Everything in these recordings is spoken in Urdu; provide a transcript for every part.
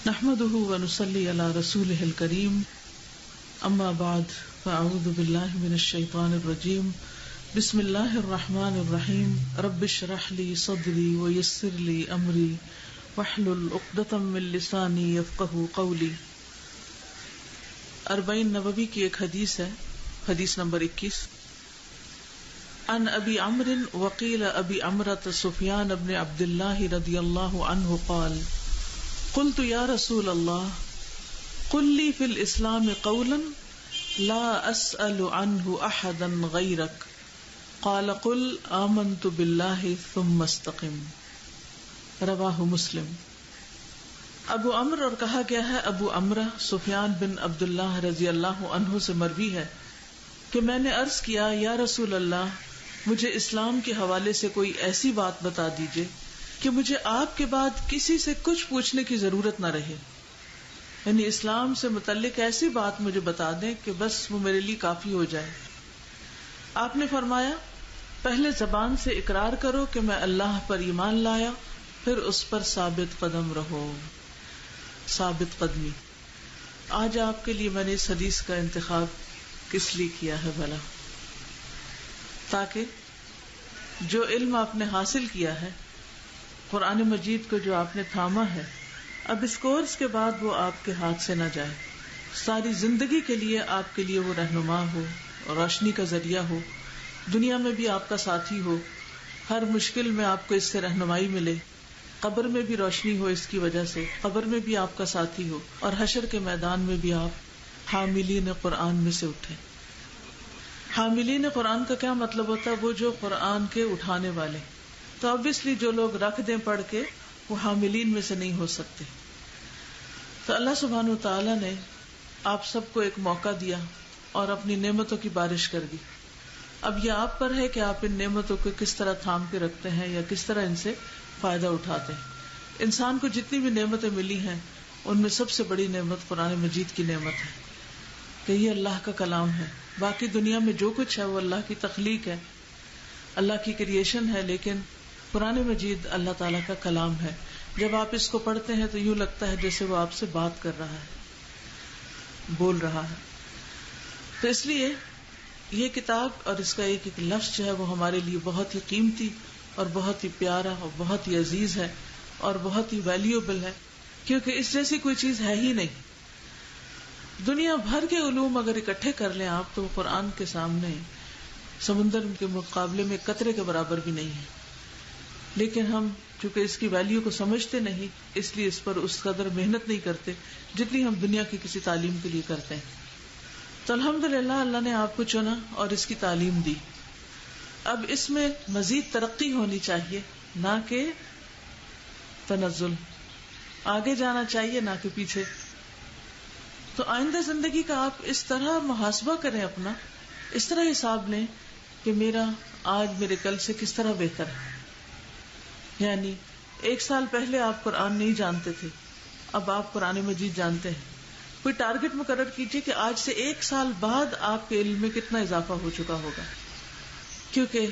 نحمده ونصلي على رسوله الكريم اما بعد فاعوذ بالله من الشيطان الرجيم بسم الله الرحمن الرحيم رب اشرح لي صدري ويسر لي امري واحلل عقدة من لساني يفقهوا قولي۔ 40 نبوی کی ایک حدیث ہے، حدیث نمبر 21۔ عن ابی عمرو وقیل ابی عمرة سفیان بن عبد الله رضی اللہ عنہ قال قلت یا رسول اللہ قل لی فی الاسلام قولا لا اسأل عنہ احدا غیرک قال قل آمنت باللہ ثم استقم۔ رواہ مسلم۔ ابو عمرو اور کہا گیا ہے ابو عمرہ سفیان بن عبد اللہ رضی اللہ عنہ سے مروی ہے کہ میں نے عرض کیا یا رسول اللہ مجھے اسلام کے حوالے سے کوئی ایسی بات بتا دیجئے کہ مجھے آپ کے بعد کسی سے کچھ پوچھنے کی ضرورت نہ رہے، یعنی اسلام سے متعلق ایسی بات مجھے بتا دیں کہ بس وہ میرے لیے کافی ہو جائے۔ آپ نے فرمایا پہلے زبان سے اقرار کرو کہ میں اللہ پر ایمان لایا، پھر اس پر ثابت قدم رہو۔ ثابت قدمی۔ آج آپ کے لیے میں نے اس حدیث کا انتخاب کس لیے کیا ہے بھلا؟ تاکہ جو علم آپ نے حاصل کیا ہے، قرآن مجید کو جو آپ نے تھاما ہے، اب اس کورس کے بعد وہ آپ کے ہاتھ سے نہ جائے، ساری زندگی کے لیے آپ کے لیے وہ رہنما ہو، روشنی کا ذریعہ ہو، دنیا میں بھی آپ کا ساتھی ہو، ہر مشکل میں آپ کو اس سے رہنمائی ملے، قبر میں بھی روشنی ہو اس کی وجہ سے، قبر میں بھی آپ کا ساتھی ہو، اور حشر کے میدان میں بھی آپ حاملین قرآن میں سے اٹھیں۔ حاملین قرآن کا کیا مطلب ہوتا ہے؟ وہ جو قرآن کے اٹھانے والے۔ تو obviously جو لوگ رکھ دیں پڑھ کے وہ حاملین میں سے نہیں ہو سکتے۔ تو اللہ سبحانہ و تعالیٰ نے آپ سب کو ایک موقع دیا اور اپنی نعمتوں کی بارش کر دی۔ اب یہ آپ پر ہے کہ آپ ان نعمتوں کو کس طرح تھام کے رکھتے ہیں یا کس طرح ان سے فائدہ اٹھاتے ہیں۔ انسان کو جتنی بھی نعمتیں ملی ہیں ان میں سب سے بڑی نعمت قرآن مجید کی نعمت ہے کہ یہ اللہ کا کلام ہے۔ باقی دنیا میں جو کچھ ہے وہ اللہ کی تخلیق ہے، اللہ کی کریشن ہے، لیکن قرآن مجید اللہ تعالیٰ کا کلام ہے۔ جب آپ اس کو پڑھتے ہیں تو یوں لگتا ہے جیسے وہ آپ سے بات کر رہا ہے، بول رہا ہے۔ تو اس لیے یہ کتاب اور اس کا ایک ایک لفظ جو ہے وہ ہمارے لیے بہت ہی قیمتی اور بہت ہی پیارا اور بہت ہی عزیز ہے اور بہت ہی ویلیوبل ہے، کیونکہ اس جیسی کوئی چیز ہے ہی نہیں۔ دنیا بھر کے علوم اگر اکٹھے کر لیں آپ تو قرآن کے سامنے سمندر کے مقابلے میں قطرے کے برابر بھی نہیں ہے، لیکن ہم چونکہ اس کی ویلیو کو سمجھتے نہیں اس لیے اس پر اس قدر محنت نہیں کرتے جتنی ہم دنیا کی کسی تعلیم کے لیے کرتے ہیں۔ تو الحمدللہ اللہ نے آپ کو چنا اور اس کی تعلیم دی۔ اب اس میں مزید ترقی ہونی چاہیے، نہ کہ تنزل، آگے جانا چاہیے نہ کہ پیچھے۔ تو آئندہ زندگی کا آپ اس طرح محاسبہ کریں، اپنا اس طرح حساب لیں کہ میرا آج میرے کل سے کس طرح بہتر ہے۔ یعنی 1 سال پہلے آپ قرآن نہیں جانتے تھے، اب آپ قرآن مجید جانتے ہیں۔ کوئی ٹارگٹ مقرر کیجئے کہ آج سے 1 سال بعد آپ کے علم میں کتنا اضافہ ہو چکا ہوگا، کیونکہ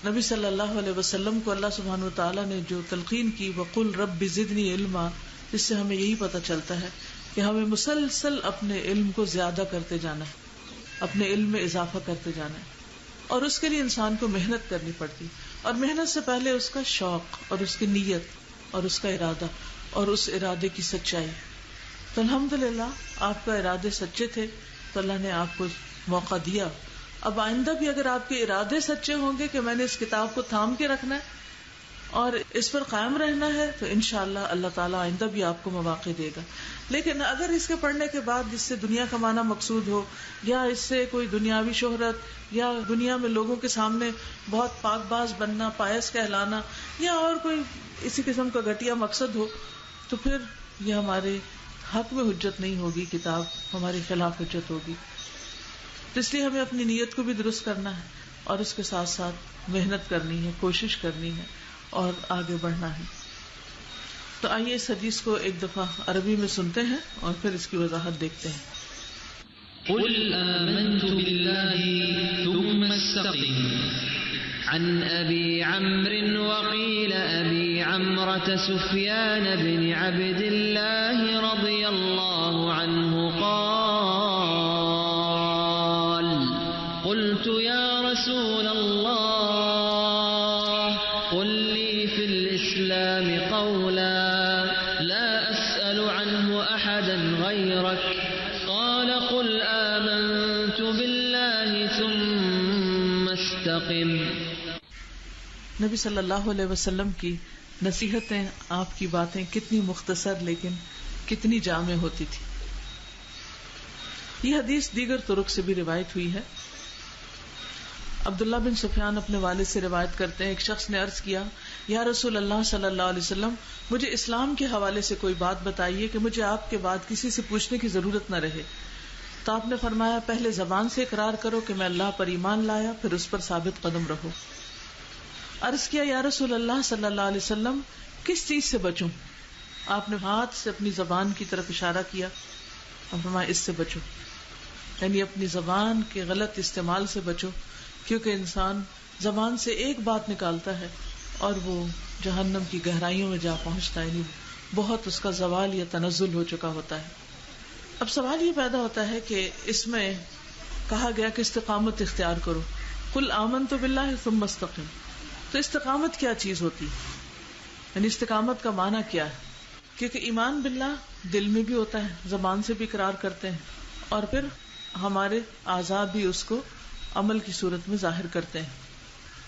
نبی صلی اللہ علیہ وسلم کو اللہ سبحانہ وتعالیٰ نے جو تلقین کی وَقُلْ رَبِّ زِدْنِي عِلْمًا، اس سے ہمیں یہی پتہ چلتا ہے کہ ہمیں مسلسل اپنے علم کو زیادہ کرتے جانا ہے، اپنے علم میں اضافہ کرتے جانا ہے، اور اس کے لیے انسان کو محنت کرنی پڑتی، اور محنت سے پہلے اس کا شوق اور اس کی نیت اور اس کا ارادہ اور اس ارادے کی سچائی۔ تو الحمدللہ آپ کا ارادے سچے تھے تو اللہ نے آپ کو موقع دیا۔ اب آئندہ بھی اگر آپ کے ارادے سچے ہوں گے کہ میں نے اس کتاب کو تھام کے رکھنا ہے اور اس پر قائم رہنا ہے تو انشاءاللہ اللہ تعالیٰ آئندہ بھی آپ کو مواقع دے گا۔ لیکن اگر اس کے پڑھنے کے بعد جس سے دنیا کمانا مقصود ہو، یا اس سے کوئی دنیاوی شہرت، یا دنیا میں لوگوں کے سامنے بہت پاک باز بننا، پائس کہلانا، یا اور کوئی اسی قسم کا گھٹیا مقصد ہو، تو پھر یہ ہمارے حق میں حجت نہیں ہوگی، کتاب ہمارے خلاف حجت ہوگی۔ تو اس لیے ہمیں اپنی نیت کو بھی درست کرنا ہے اور اس کے ساتھ ساتھ محنت کرنی ہے، کوشش کرنی ہے اور آگے بڑھنا ہے۔ تو آئیے اس حدیث کو ایک دفعہ عربی میں سنتے ہیں اور پھر اس کی وضاحت دیکھتے ہیں۔ قل آمنت بالله ثم استقم عن ابي عمرو وقيل ابي عمرة سفيان بن عبد الله غيرك قال قل آمنت بالله ثم استقم. نبی صلی اللہ علیہ وسلم کی نصیحتیں، آپ کی باتیں کتنی مختصر لیکن کتنی جامع ہوتی تھی. یہ حدیث دیگر طرق سے بھی روایت ہوئی ہے. عبداللہ بن سفیان اپنے والد سے روایت کرتے ہیں، ایک شخص نے عرض کیا، یا رسول اللہ صلی اللہ علیہ وسلم، مجھے اسلام کے حوالے سے کوئی بات بتائیے کہ مجھے آپ کے بعد کسی سے پوچھنے کی ضرورت نہ رہے. تو آپ نے فرمایا، پہلے زبان سے اقرار کرو کہ میں اللہ پر ایمان لایا، پھر اس پر ثابت قدم رہو. عرض کیا، یا رسول اللہ صلی اللہ علیہ وسلم، کس چیز سے بچوں؟ آپ نے ہاتھ سے اپنی زبان کی طرف اشارہ کیا اور فرمایا، اس سے بچو، یعنی اپنی زبان کے غلط استعمال سے بچو، کیونکہ انسان زبان سے ایک بات نکالتا ہے اور وہ جہنم کی گہرائیوں میں جا پہنچتا ہے، یعنی بہت اس کا زوال یا تنزل ہو چکا ہوتا ہے. اب سوال یہ پیدا ہوتا ہے کہ اس میں کہا گیا کہ استقامت اختیار کرو، قل آمنت باللہ ثم استقم. تو استقامت کیا چیز ہوتی، یعنی استقامت کا معنی کیا ہے؟ کیونکہ ایمان باللہ دل میں بھی ہوتا ہے، زبان سے بھی اقرار کرتے ہیں، اور پھر ہمارے اعضاء بھی اس کو عمل کی صورت میں ظاہر کرتے ہیں.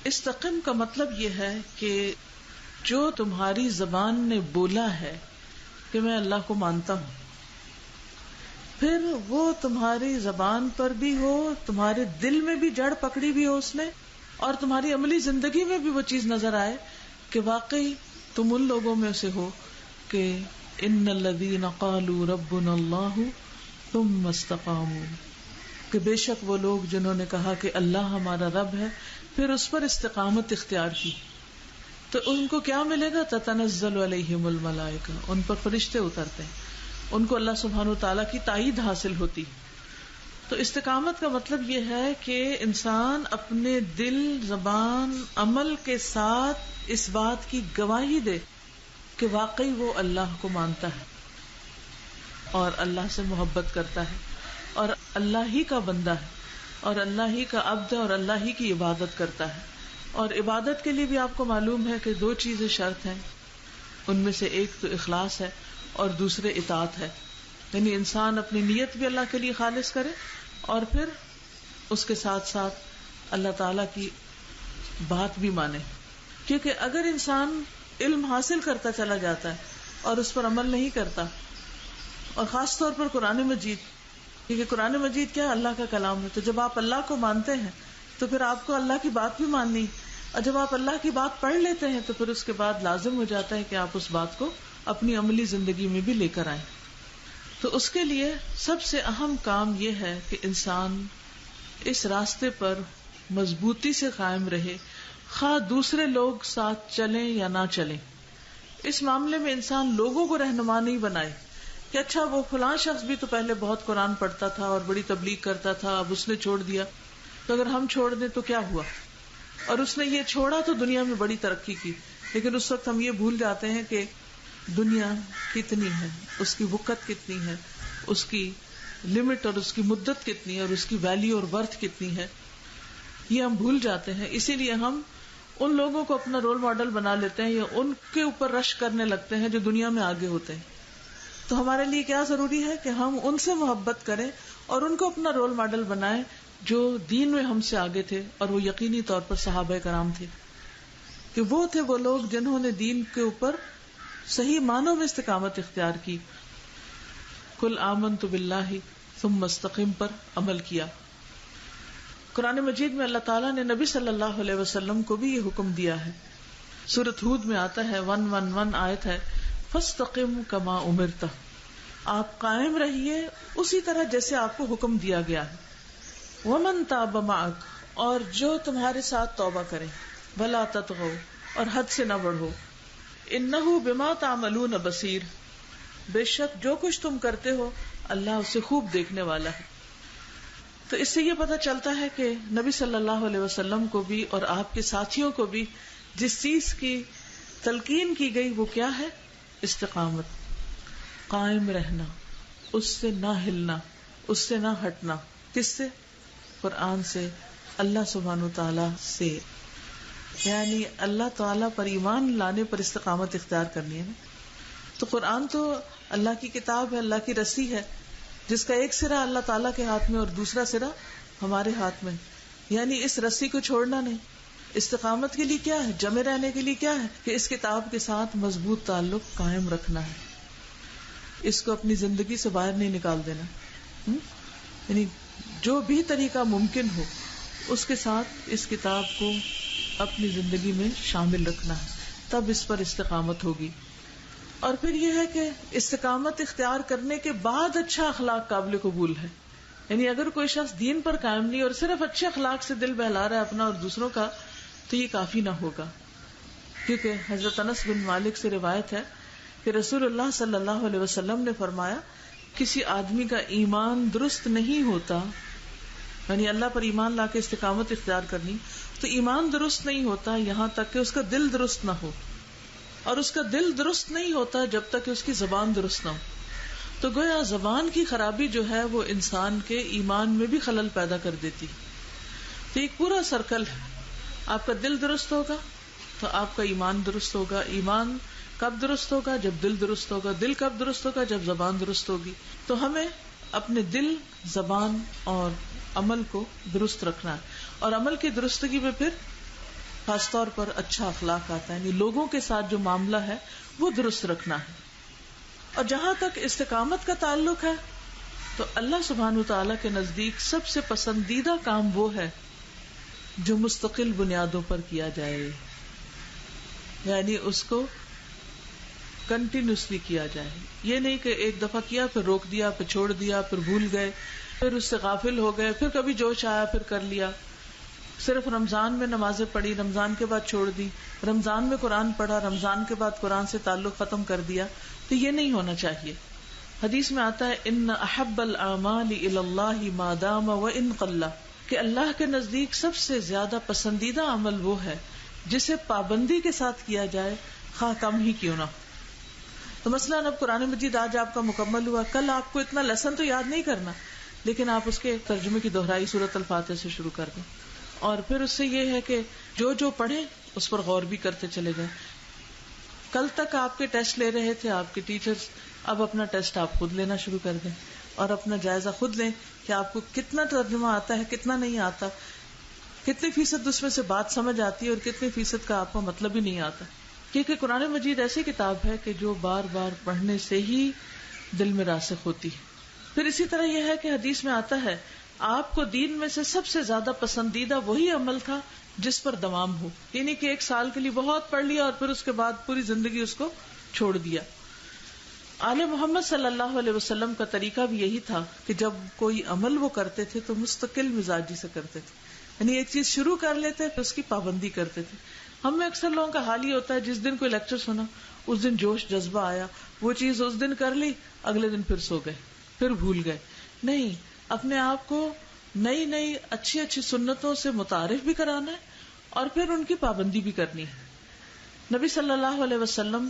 استقم کا مطلب یہ ہے کہ جو تمہاری زبان نے بولا ہے کہ میں اللہ کو مانتا ہوں، پھر وہ تمہاری زبان پر بھی ہو، تمہارے دل میں بھی جڑ پکڑی بھی ہو اس نے، اور تمہاری عملی زندگی میں بھی وہ چیز نظر آئے کہ واقعی تم ان لوگوں میں سے ہو کہ ان الذین قالوا ربنا اللہ ثم استقاموا، کہ بے شک وہ لوگ جنہوں نے کہا کہ اللہ ہمارا رب ہے، پھر اس پر استقامت اختیار کی، تو ان کو کیا ملے گا؟ تتنزل علیہم الملائکہ، ان پر فرشتے اترتے ہیں، ان کو اللہ سبحانہ وتعالیٰ کی تائید حاصل ہوتی. تو استقامت کا مطلب یہ ہے کہ انسان اپنے دل، زبان، عمل کے ساتھ اس بات کی گواہی دے کہ واقعی وہ اللہ کو مانتا ہے اور اللہ سے محبت کرتا ہے اور اللہ ہی کا بندہ ہے اور اللہ ہی کا عبد ہے اور اللہ ہی کی عبادت کرتا ہے. اور عبادت کے لیے بھی آپ کو معلوم ہے کہ دو چیزیں شرط ہیں، ان میں سے ایک تو اخلاص ہے اور دوسرے اطاعت ہے، یعنی انسان اپنی نیت بھی اللہ کے لیے خالص کرے اور پھر اس کے ساتھ ساتھ اللہ تعالی کی بات بھی مانے. کیونکہ اگر انسان علم حاصل کرتا چلا جاتا ہے اور اس پر عمل نہیں کرتا، اور خاص طور پر قرآن مجید، کیونکہ قرآن مجید کیا ہے؟ اللہ کا کلام ہے. تو جب آپ اللہ کو مانتے ہیں تو پھر آپ کو اللہ کی بات بھی ماننی، اور جب آپ اللہ کی بات پڑھ لیتے ہیں تو پھر اس کے بعد لازم ہو جاتا ہے کہ آپ اس بات کو اپنی عملی زندگی میں بھی لے کر آئیں. تو اس کے لیے سب سے اہم کام یہ ہے کہ انسان اس راستے پر مضبوطی سے قائم رہے، خواہ دوسرے لوگ ساتھ چلیں یا نہ چلیں. اس معاملے میں انسان لوگوں کو رہنما نہیں بنائے کہ اچھا وہ فلاں شخص بھی تو پہلے بہت قرآن پڑھتا تھا اور بڑی تبلیغ کرتا تھا، اب اس نے چھوڑ دیا، تو اگر ہم چھوڑ دیں تو کیا ہوا؟ اور اس نے یہ چھوڑا تو دنیا میں بڑی ترقی کی، لیکن اس وقت ہم یہ بھول جاتے ہیں کہ دنیا کتنی ہے، اس کی وقت کتنی ہے، اس کی لمٹ اور اس کی مدت کتنی ہے اور اس کی ویلیو اور ورتھ کتنی ہے، یہ ہم بھول جاتے ہیں. اسی لیے ہم ان لوگوں کو اپنا رول ماڈل بنا لیتے ہیں یا ان کے اوپر رش کرنے لگتے ہیں جو دنیا میں آگے ہوتے ہیں. تو ہمارے لیے کیا ضروری ہے کہ ہم ان سے محبت کریں اور ان کو اپنا رول ماڈل بنائیں جو دین میں ہم سے آگے تھے، اور وہ یقینی طور پر صحابہ کرام تھے، کہ وہ تھے وہ لوگ جنہوں نے دین کے اوپر صحیح معنوں میں استقامت اختیار کی. قل آمنت باللہ ثم استقم پر عمل کیا. قرآن مجید میں اللہ تعالیٰ نے نبی صلی اللہ علیہ وسلم کو بھی یہ حکم دیا ہے. سورۃ ہود میں آتا ہے 111 آیت ہے، فاستقم کما امرت، آپ قائم رہیے اسی طرح جیسے آپ کو حکم دیا گیا ہے. ومن تاب معک، اور جو تمہارے ساتھ توبہ کرے، ولا تطغوا، اور حد سے نہ بڑھو، انہ بما تعملون بصیر، بے شک جو کچھ تم کرتے ہو اللہ اسے خوب دیکھنے والا ہے. تو اس سے یہ پتہ چلتا ہے کہ نبی صلی اللہ علیہ وسلم کو بھی اور آپ کے ساتھیوں کو بھی جس چیز کی تلقین کی گئی وہ کیا ہے؟ استقامت، قائم رہنا، اس سے نہ ہلنا، اس سے نہ ہٹنا. کس سے؟ قرآن سے، اللہ سبحانہ وتعالی سے، یعنی اللہ تعالی پر ایمان لانے پر استقامت اختیار کرنی ہے. تو قرآن تو اللہ کی کتاب ہے، اللہ کی رسی ہے، جس کا ایک سرا اللہ تعالیٰ کے ہاتھ میں اور دوسرا سرا ہمارے ہاتھ میں، یعنی اس رسی کو چھوڑنا نہیں. استقامت کے لیے کیا ہے؟ جمے رہنے کے لیے کیا ہے؟ کہ اس کتاب کے ساتھ مضبوط تعلق قائم رکھنا ہے، اس کو اپنی زندگی سے باہر نہیں نکال دینا. یعنی جو بھی طریقہ ممکن ہو اس کے ساتھ اس کتاب کو اپنی زندگی میں شامل رکھنا ہے، تب اس پر استقامت ہوگی. اور پھر یہ ہے کہ استقامت اختیار کرنے کے بعد اچھا اخلاق قابل قبول ہے. یعنی اگر کوئی شخص دین پر قائم نہیں اور صرف اچھے اخلاق سے دل بہلا رہا ہے اپنا اور دوسروں کا، تو یہ کافی نہ ہوگا. کیونکہ حضرت انس بن مالک سے روایت ہے کہ رسول اللہ صلی اللہ علیہ وسلم نے فرمایا کسی آدمی کا ایمان درست نہیں ہوتا، یعنی اللہ پر ایمان لا کے استقامت اختیار کرنی، تو ایمان درست نہیں ہوتا یہاں تک کہ اس کا دل درست نہ ہو، اور اس کا دل درست نہیں ہوتا جب تک کہ اس کی زبان درست نہ ہو. تو گویا زبان کی خرابی جو ہے وہ انسان کے ایمان میں بھی خلل پیدا کر دیتی. تو ایک پورا سرکل ہے. آپ کا دل درست ہوگا تو آپ کا ایمان درست ہوگا. ایمان کب درست ہوگا؟ جب دل درست ہوگا. دل کب درست ہوگا؟ جب زبان درست ہوگی. تو ہمیں اپنے دل، زبان اور عمل کو درست رکھنا ہے. اور عمل کی درستگی میں پھر خاص طور پر اچھا اخلاق آتا ہے، یعنی لوگوں کے ساتھ جو معاملہ ہے وہ درست رکھنا ہے. اور جہاں تک استقامت کا تعلق ہے تو اللہ سبحانہ وتعالی کے نزدیک سب سے پسندیدہ کام وہ ہے جو مستقل بنیادوں پر کیا جائے، یعنی اس کو کنٹینیوسلی کیا جائے. یہ نہیں کہ ایک دفعہ کیا پھر روک دیا، پھر چھوڑ دیا، پھر بھول گئے، پھر اس سے غافل ہو گئے، پھر کبھی جوش آیا پھر کر لیا. صرف رمضان میں نمازیں پڑھی، رمضان کے بعد چھوڑ دی، رمضان میں قرآن پڑھا، رمضان کے بعد قرآن سے تعلق ختم کر دیا. تو یہ نہیں ہونا چاہیے. حدیث میں آتا ہے ان احب الاعمال الی اللہ ما دام وان قل، کہ اللہ کے نزدیک سب سے زیادہ پسندیدہ عمل وہ ہے جسے پابندی کے ساتھ کیا جائے، خواہ کم ہی کیوں نہ. تو مثلاً اب قرآن مجید آج آپ کا مکمل ہوا، کل آپ کو اتنا لیسن تو یاد نہیں کرنا، لیکن آپ اس کے ترجمے کی دہرائی سورۃ الفاتحہ سے شروع کر دیں. اور پھر اس سے یہ ہے کہ جو پڑھیں اس پر غور بھی کرتے چلے جائیں. کل تک آپ کے ٹیسٹ لے رہے تھے آپ کے ٹیچرز، اب اپنا ٹیسٹ آپ خود لینا شروع کر دیں اور اپنا جائزہ خود لیں کہ آپ کو کتنا ترجمہ آتا ہے، کتنا نہیں آتا، کتنی فیصد اس میں سے بات سمجھ آتی ہے اور کتنی فیصد کا آپ کو مطلب ہی نہیں آتا. کیونکہ قرآن مجید ایسی کتاب ہے کہ جو بار بار پڑھنے سے ہی دل میں راسخ ہوتی ہے. پھر اسی طرح یہ ہے کہ حدیث میں آتا ہے آپ کو دین میں سے سب سے زیادہ پسندیدہ وہی عمل تھا جس پر دوام ہو، یعنی کہ 1 سال کے لیے بہت پڑھ لیا اور پھر اس کے بعد پوری زندگی اس کو چھوڑ دیا. آل محمد صلی اللہ علیہ وسلم کا طریقہ بھی یہی تھا کہ جب کوئی عمل وہ کرتے تھے تو مستقل مزاجی سے کرتے تھے، یعنی ایک چیز شروع کر لیتے پھر اس کی پابندی کرتے تھے. ہم میں اکثر لوگوں کا حال یہ ہوتا ہے جس دن کوئی لیکچر سنا اس دن جوش جذبہ آیا، وہ چیز اس دن کر لی، اگلے دن پھر سو گئے، پھر بھول گئے. نہیں، اپنے آپ کو نئی نئی اچھی اچھی سنتوں سے متعارف بھی کرانا ہے اور پھر ان کی پابندی بھی کرنی ہے. نبی صلی اللہ علیہ وسلم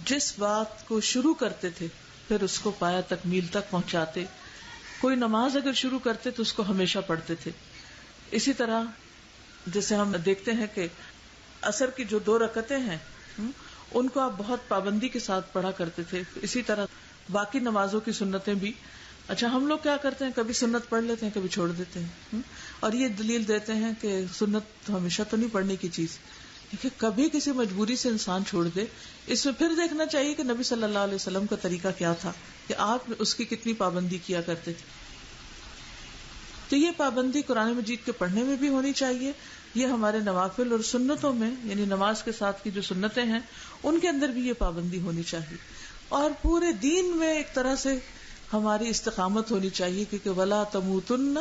جس بات کو شروع کرتے تھے پھر اس کو پایا تکمیل تک پہنچاتے. کوئی نماز اگر شروع کرتے تو اس کو ہمیشہ پڑھتے تھے. اسی طرح جیسے ہم دیکھتے ہیں کہ عصر کی جو 2 رکعتیں ہیں ان کو آپ بہت پابندی کے ساتھ پڑھا کرتے تھے. اسی طرح باقی نمازوں کی سنتیں بھی. اچھا، ہم لوگ کیا کرتے ہیں، کبھی سنت پڑھ لیتے ہیں کبھی چھوڑ دیتے ہیں، اور یہ دلیل دیتے ہیں کہ سنت ہمیشہ تو نہیں پڑھنے کی چیز، کہ کبھی کسی مجبوری سے انسان چھوڑ دے. اس میں پھر دیکھنا چاہیے کہ نبی صلی اللہ علیہ وسلم کا طریقہ کیا تھا، کہ آپ اس کی کتنی پابندی کیا کرتے تھے. تو یہ پابندی قرآن مجید کے پڑھنے میں بھی ہونی چاہیے. یہ ہمارے نوافل اور سنتوں میں، یعنی نماز کے ساتھ کی جو سنتیں ہیں ان کے اندر بھی یہ پابندی ہونی چاہیے. اور پورے دین میں ایک طرح سے ہماری استقامت ہونی چاہیے، کیونکہ وَلَا تَمُوتُنَّ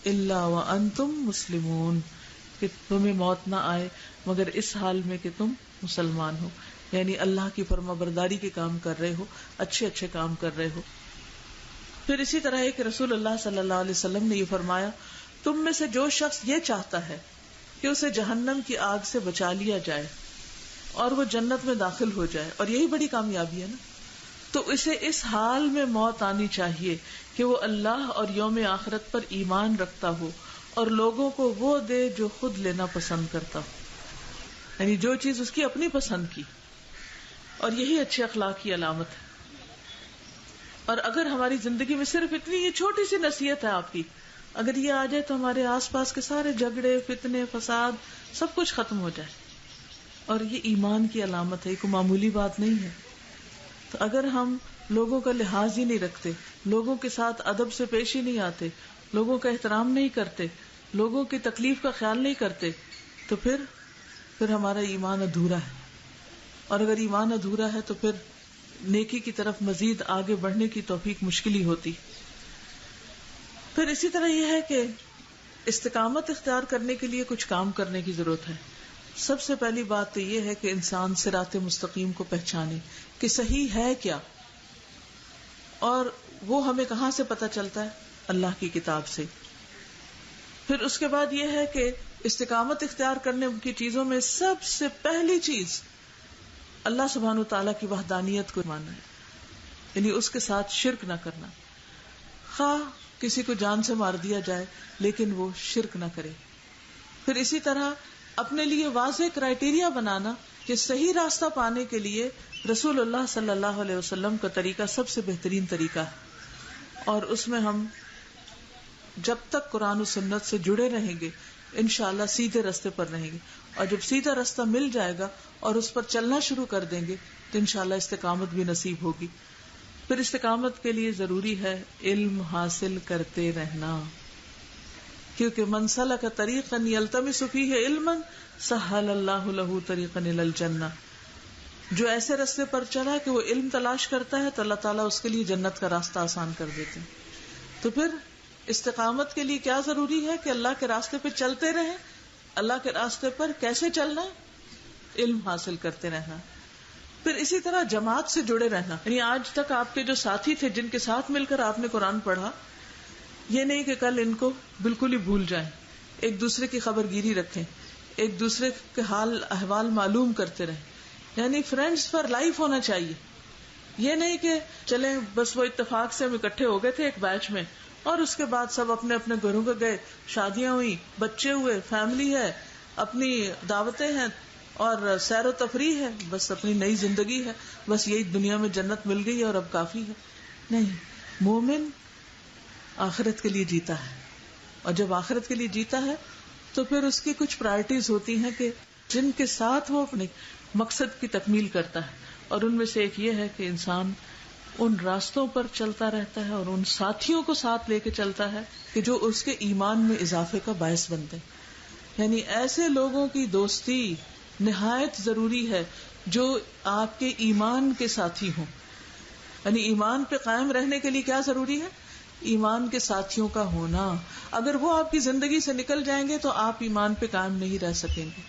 إِلَّا وَأَنْتُمْ مُسْلِمُونَ، کہ تمہیں موت نہ آئے مگر اس حال میں کہ تم مسلمان ہو، یعنی اللہ کی فرما برداری کے کام کر رہے ہو، اچھے اچھے کام کر رہے ہو. پھر اسی طرح ایک رسول اللہ صلی اللہ علیہ وسلم نے یہ فرمایا، تم میں سے جو شخص یہ چاہتا ہے کہ اسے جہنم کی آگ سے بچا لیا جائے اور وہ جنت میں داخل ہو جائے، اور یہی بڑی کامیابی ہے نا، تو اسے اس حال میں موت آنی چاہیے کہ وہ اللہ اور یوم آخرت پر ایمان رکھتا ہو اور لوگوں کو وہ دے جو خود لینا پسند کرتا ہو، یعنی جو چیز اس کی اپنی پسند کی. اور یہی اچھے اخلاق کی علامت ہے. اور اگر ہماری زندگی میں صرف اتنی یہ چھوٹی سی نصیحت ہے آپ کی، اگر یہ آ جائے تو ہمارے آس پاس کے سارے جھگڑے، فتنے، فساد سب کچھ ختم ہو جائے. اور یہ ایمان کی علامت ہے، یہ کوئی معمولی بات نہیں ہے. تو اگر ہم لوگوں کا لحاظ ہی نہیں رکھتے، لوگوں کے ساتھ ادب سے پیش ہی نہیں آتے، لوگوں کا احترام نہیں کرتے، لوگوں کی تکلیف کا خیال نہیں کرتے، تو پھر ہمارا ایمان ادھورا ہے. اور اگر ایمان ادھورا ہے تو پھر نیکی کی طرف مزید آگے بڑھنے کی توفیق مشکل ہی ہوتی. پھر اسی طرح یہ ہے کہ استقامت اختیار کرنے کے لیے کچھ کام کرنے کی ضرورت ہے. سب سے پہلی بات تو یہ ہے کہ انسان صراط مستقیم کو پہچانے کہ صحیح ہے کیا، اور وہ ہمیں کہاں سے پتہ چلتا ہے؟ اللہ کی کتاب سے. پھر اس کے بعد یہ ہے کہ استقامت اختیار کرنے کی چیزوں میں سب سے پہلی چیز اللہ سبحانہ وتعالیٰ کی وحدانیت کو ماننا ہے، یعنی اس کے ساتھ شرک نہ کرنا. خواہ کسی کو جان سے مار دیا جائے لیکن وہ شرک نہ کرے. پھر اسی طرح اپنے لیے واضح کرائیٹیریا بنانا کہ صحیح راستہ پانے کے لیے رسول اللہ صلی اللہ علیہ وسلم کا طریقہ سب سے بہترین طریقہ ہے، اور اس میں ہم جب تک قرآن و سنت سے جڑے رہیں گے انشاءاللہ سیدھے راستے پر رہیں گے. اور جب سیدھا راستہ مل جائے گا اور اس پر چلنا شروع کر دیں گے تو انشاءاللہ استقامت بھی نصیب ہوگی. پھر استقامت کے لیے ضروری ہے علم حاصل کرتے رہنا، کیونکہ من سلک طریقا یلتمس فیہ علما سہل اللہ لہ طریقا الی الجنہ. جو ایسے راستے پر چلا کہ وہ علم تلاش کرتا ہے تو اللہ تعالیٰ اس کے لیے جنت کا راستہ آسان کر دیتے ہیں. تو پھر استقامت کے لیے کیا ضروری ہے کہ اللہ کے راستے پہ چلتے رہیں. اللہ کے راستے پر کیسے چلنا؟ علم حاصل کرتے رہنا. پھر اسی طرح جماعت سے جڑے رہنا، یعنی آج تک آپ کے جو ساتھی تھے جن کے ساتھ مل کر آپ نے قرآن پڑھا، یہ نہیں کہ کل ان کو بالکل ہی بھول جائیں. ایک دوسرے کی خبر گیری رکھیں، ایک دوسرے کے حال احوال معلوم کرتے رہیں. یعنی فرینڈز فار لائف ہونا چاہیے. یہ نہیں کہ چلیں بس وہ اتفاق سے ہم اکٹھے ہو گئے تھے ایک بیچ میں اور اس کے بعد سب اپنے اپنے گھروں کو گئے، شادیاں ہوئی، بچے ہوئے، فیملی ہے، اپنی دعوتیں ہیں اور سیر و تفریح ہے، بس اپنی نئی زندگی ہے، بس یہی دنیا میں جنت مل گئی اور اب کافی ہے. نہیں، مومن آخرت کے لیے جیتا ہے، اور جب آخرت کے لیے جیتا ہے تو پھر اس کی کچھ پرائرٹیز ہوتی ہیں کہ جن کے ساتھ وہ اپنے مقصد کی تکمیل کرتا ہے. اور ان میں سے ایک یہ ہے کہ انسان ان راستوں پر چلتا رہتا ہے اور ان ساتھیوں کو ساتھ لے کے چلتا ہے کہ جو اس کے ایمان میں اضافے کا باعث بنتے ہیں. یعنی ایسے لوگوں کی دوستی نہایت ضروری ہے جو آپ کے ایمان کے ساتھی ہوں. یعنی ایمان پہ قائم رہنے کے لیے کیا ضروری ہے؟ ایمان کے ساتھیوں کا ہونا. اگر وہ آپ کی زندگی سے نکل جائیں گے تو آپ ایمان پہ قائم نہیں رہ سکیں گے.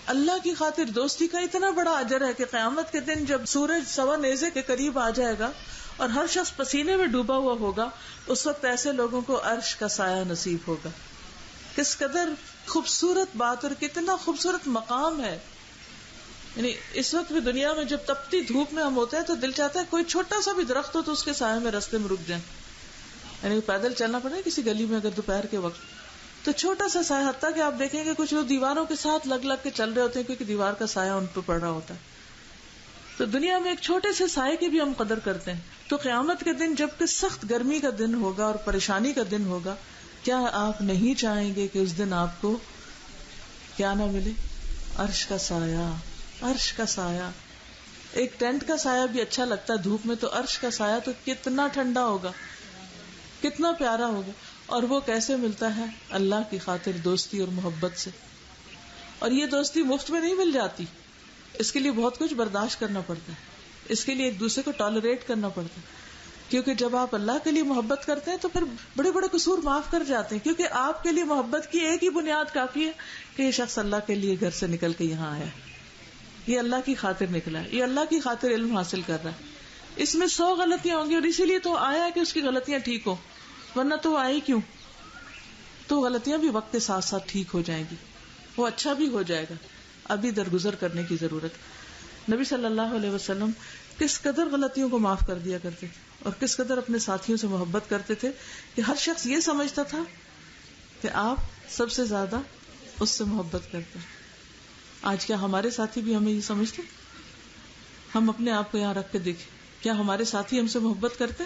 اللہ کی خاطر دوستی کا اتنا بڑا اجر ہے کہ قیامت کے دن جب سورج سوا نیزے کے قریب آ جائے گا اور ہر شخص پسینے میں ڈوبا ہوا ہوگا، اس وقت ایسے لوگوں کو عرش کا سایہ نصیب ہوگا. کس قدر خوبصورت بات اور کتنا خوبصورت مقام ہے. یعنی اس وقت بھی دنیا میں جب تپتی دھوپ میں ہم ہوتے ہیں تو دل چاہتا ہے کوئی چھوٹا سا بھی درخت ہو تو اس کے سائے میں رستے میں رک جائیں. یعنی پیدل چلنا پڑے کسی گلی میں اگر دوپہر کے وقت تو چھوٹا سا سایہ، حتیٰ کہ آپ دیکھیں گے کچھ لوگ دیواروں کے ساتھ لگ لگ کے چل رہے ہوتے ہیں کیونکہ دیوار کا سایہ ان پہ پڑ رہا ہوتا ہے. تو دنیا میں ایک چھوٹے سے سائے کی بھی ہم قدر کرتے ہیں. تو قیامت کے دن جب کہ سخت گرمی کا دن ہوگا اور پریشانی کا دن ہوگا، کیا آپ نہیں چاہیں گے کہ اس دن آپ کو کیا نہ ملے؟ عرش کا سایہ. عرش کا سایہ. ایک ٹینٹ کا سایہ بھی اچھا لگتا ہے دھوپ میں، تو عرش کا سایہ تو کتنا ٹھنڈا ہوگا، کتنا پیارا ہوگا. اور وہ کیسے ملتا ہے؟ اللہ کی خاطر دوستی اور محبت سے. اور یہ دوستی مفت میں نہیں مل جاتی، اس کے لیے بہت کچھ برداشت کرنا پڑتا ہے، اس کے لیے ایک دوسرے کو ٹالریٹ کرنا پڑتا ہے. کیونکہ جب آپ اللہ کے لیے محبت کرتے ہیں تو پھر بڑے بڑے قصور معاف کر جاتے ہیں، کیونکہ آپ کے لیے محبت کی ایک ہی بنیاد کافی ہے کہ یہ شخص اللہ کے لیے گھر سے نکل کے یہاں آیا ہے، یہ اللہ کی خاطر نکلا ہے، یہ اللہ کی خاطر علم حاصل کر رہا ہے. اس میں 100 غلطیاں ہوں گی اور اسی لیے تو آیا کہ اس کی غلطیاں ٹھیک ہو، ورنہ تو وہ آئی کیوں؟ تو غلطیاں بھی وقت کے ساتھ ساتھ ٹھیک ہو جائیں گی، وہ اچھا بھی ہو جائے گا. ابھی درگزر کرنے کی ضرورت. نبی صلی اللہ علیہ وسلم کس قدر غلطیوں کو معاف کر دیا کرتے تھے اور کس قدر اپنے ساتھیوں سے محبت کرتے تھے کہ ہر شخص یہ سمجھتا تھا کہ آپ سب سے زیادہ اس سے محبت کرتے ہیں. آج کیا ہمارے ساتھی بھی ہمیں یہ سمجھتے؟ ہم اپنے آپ کو یہاں رکھ کے دیکھیں، کیا ہمارے ساتھی ہم سے محبت کرتے؟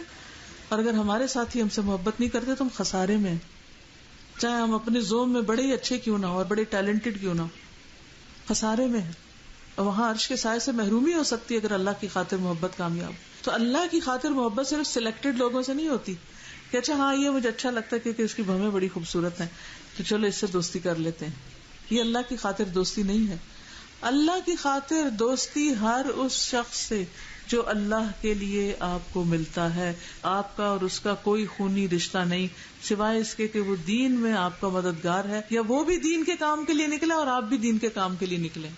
اور اگر ہمارے ساتھی ہم سے محبت نہیں کرتے تو ہم خسارے میں ہیں، چاہے ہم اپنے زوم میں بڑے ہی اچھے کیوں نہ ہو اور بڑے ٹیلنٹڈ کیوں نہ ہو، خسارے میں ہیں. اور وہاں عرش کے سائے سے محرومی ہو سکتی ہے اگر اللہ کی خاطر محبت کامیاب. تو اللہ کی خاطر محبت صرف سلیکٹڈ لوگوں سے نہیں ہوتی کہ اچھا ہاں یہ مجھے اچھا لگتا ہے کیونکہ اس کی بھویں بڑی خوبصورت ہیں تو چلو اس سے دوستی کر لیتے ہیں. یہ اللہ کی خاطر دوستی نہیں ہے. اللہ کی خاطر دوستی ہر اس شخص سے جو اللہ کے لیے آپ کو ملتا ہے. آپ کا اور اس کا کوئی خونی رشتہ نہیں سوائے اس کے کہ وہ دین میں آپ کا مددگار ہے یا وہ بھی دین کے کام کے لیے نکلے اور آپ بھی دین کے کام کے لیے نکلیں.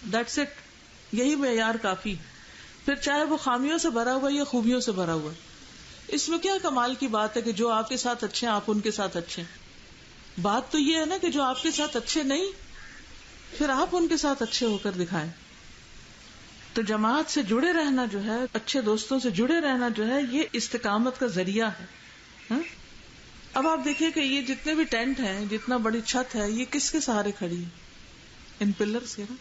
That's it. یہی معیار کافی. پھر چاہے وہ خامیوں سے بھرا ہوا یا خوبیوں سے بھرا ہوا. اس میں کیا کمال کی بات ہے کہ جو آپ کے ساتھ اچھے ہیں آپ ان کے ساتھ اچھے ہیں. بات تو یہ ہے نا کہ جو آپ کے ساتھ اچھے نہیں پھر آپ ان کے ساتھ اچھے ہو کر دکھائیں. تو جماعت سے جڑے رہنا جو ہے، اچھے دوستوں سے جڑے رہنا جو ہے، یہ استقامت کا ذریعہ ہے. ہاں؟ اب آپ دیکھیے کہ یہ جتنے بھی ٹینٹ ہیں، جتنا بڑی چھت ہے، یہ کس کے سہارے کھڑی ہے؟ ان پلرز کے نا.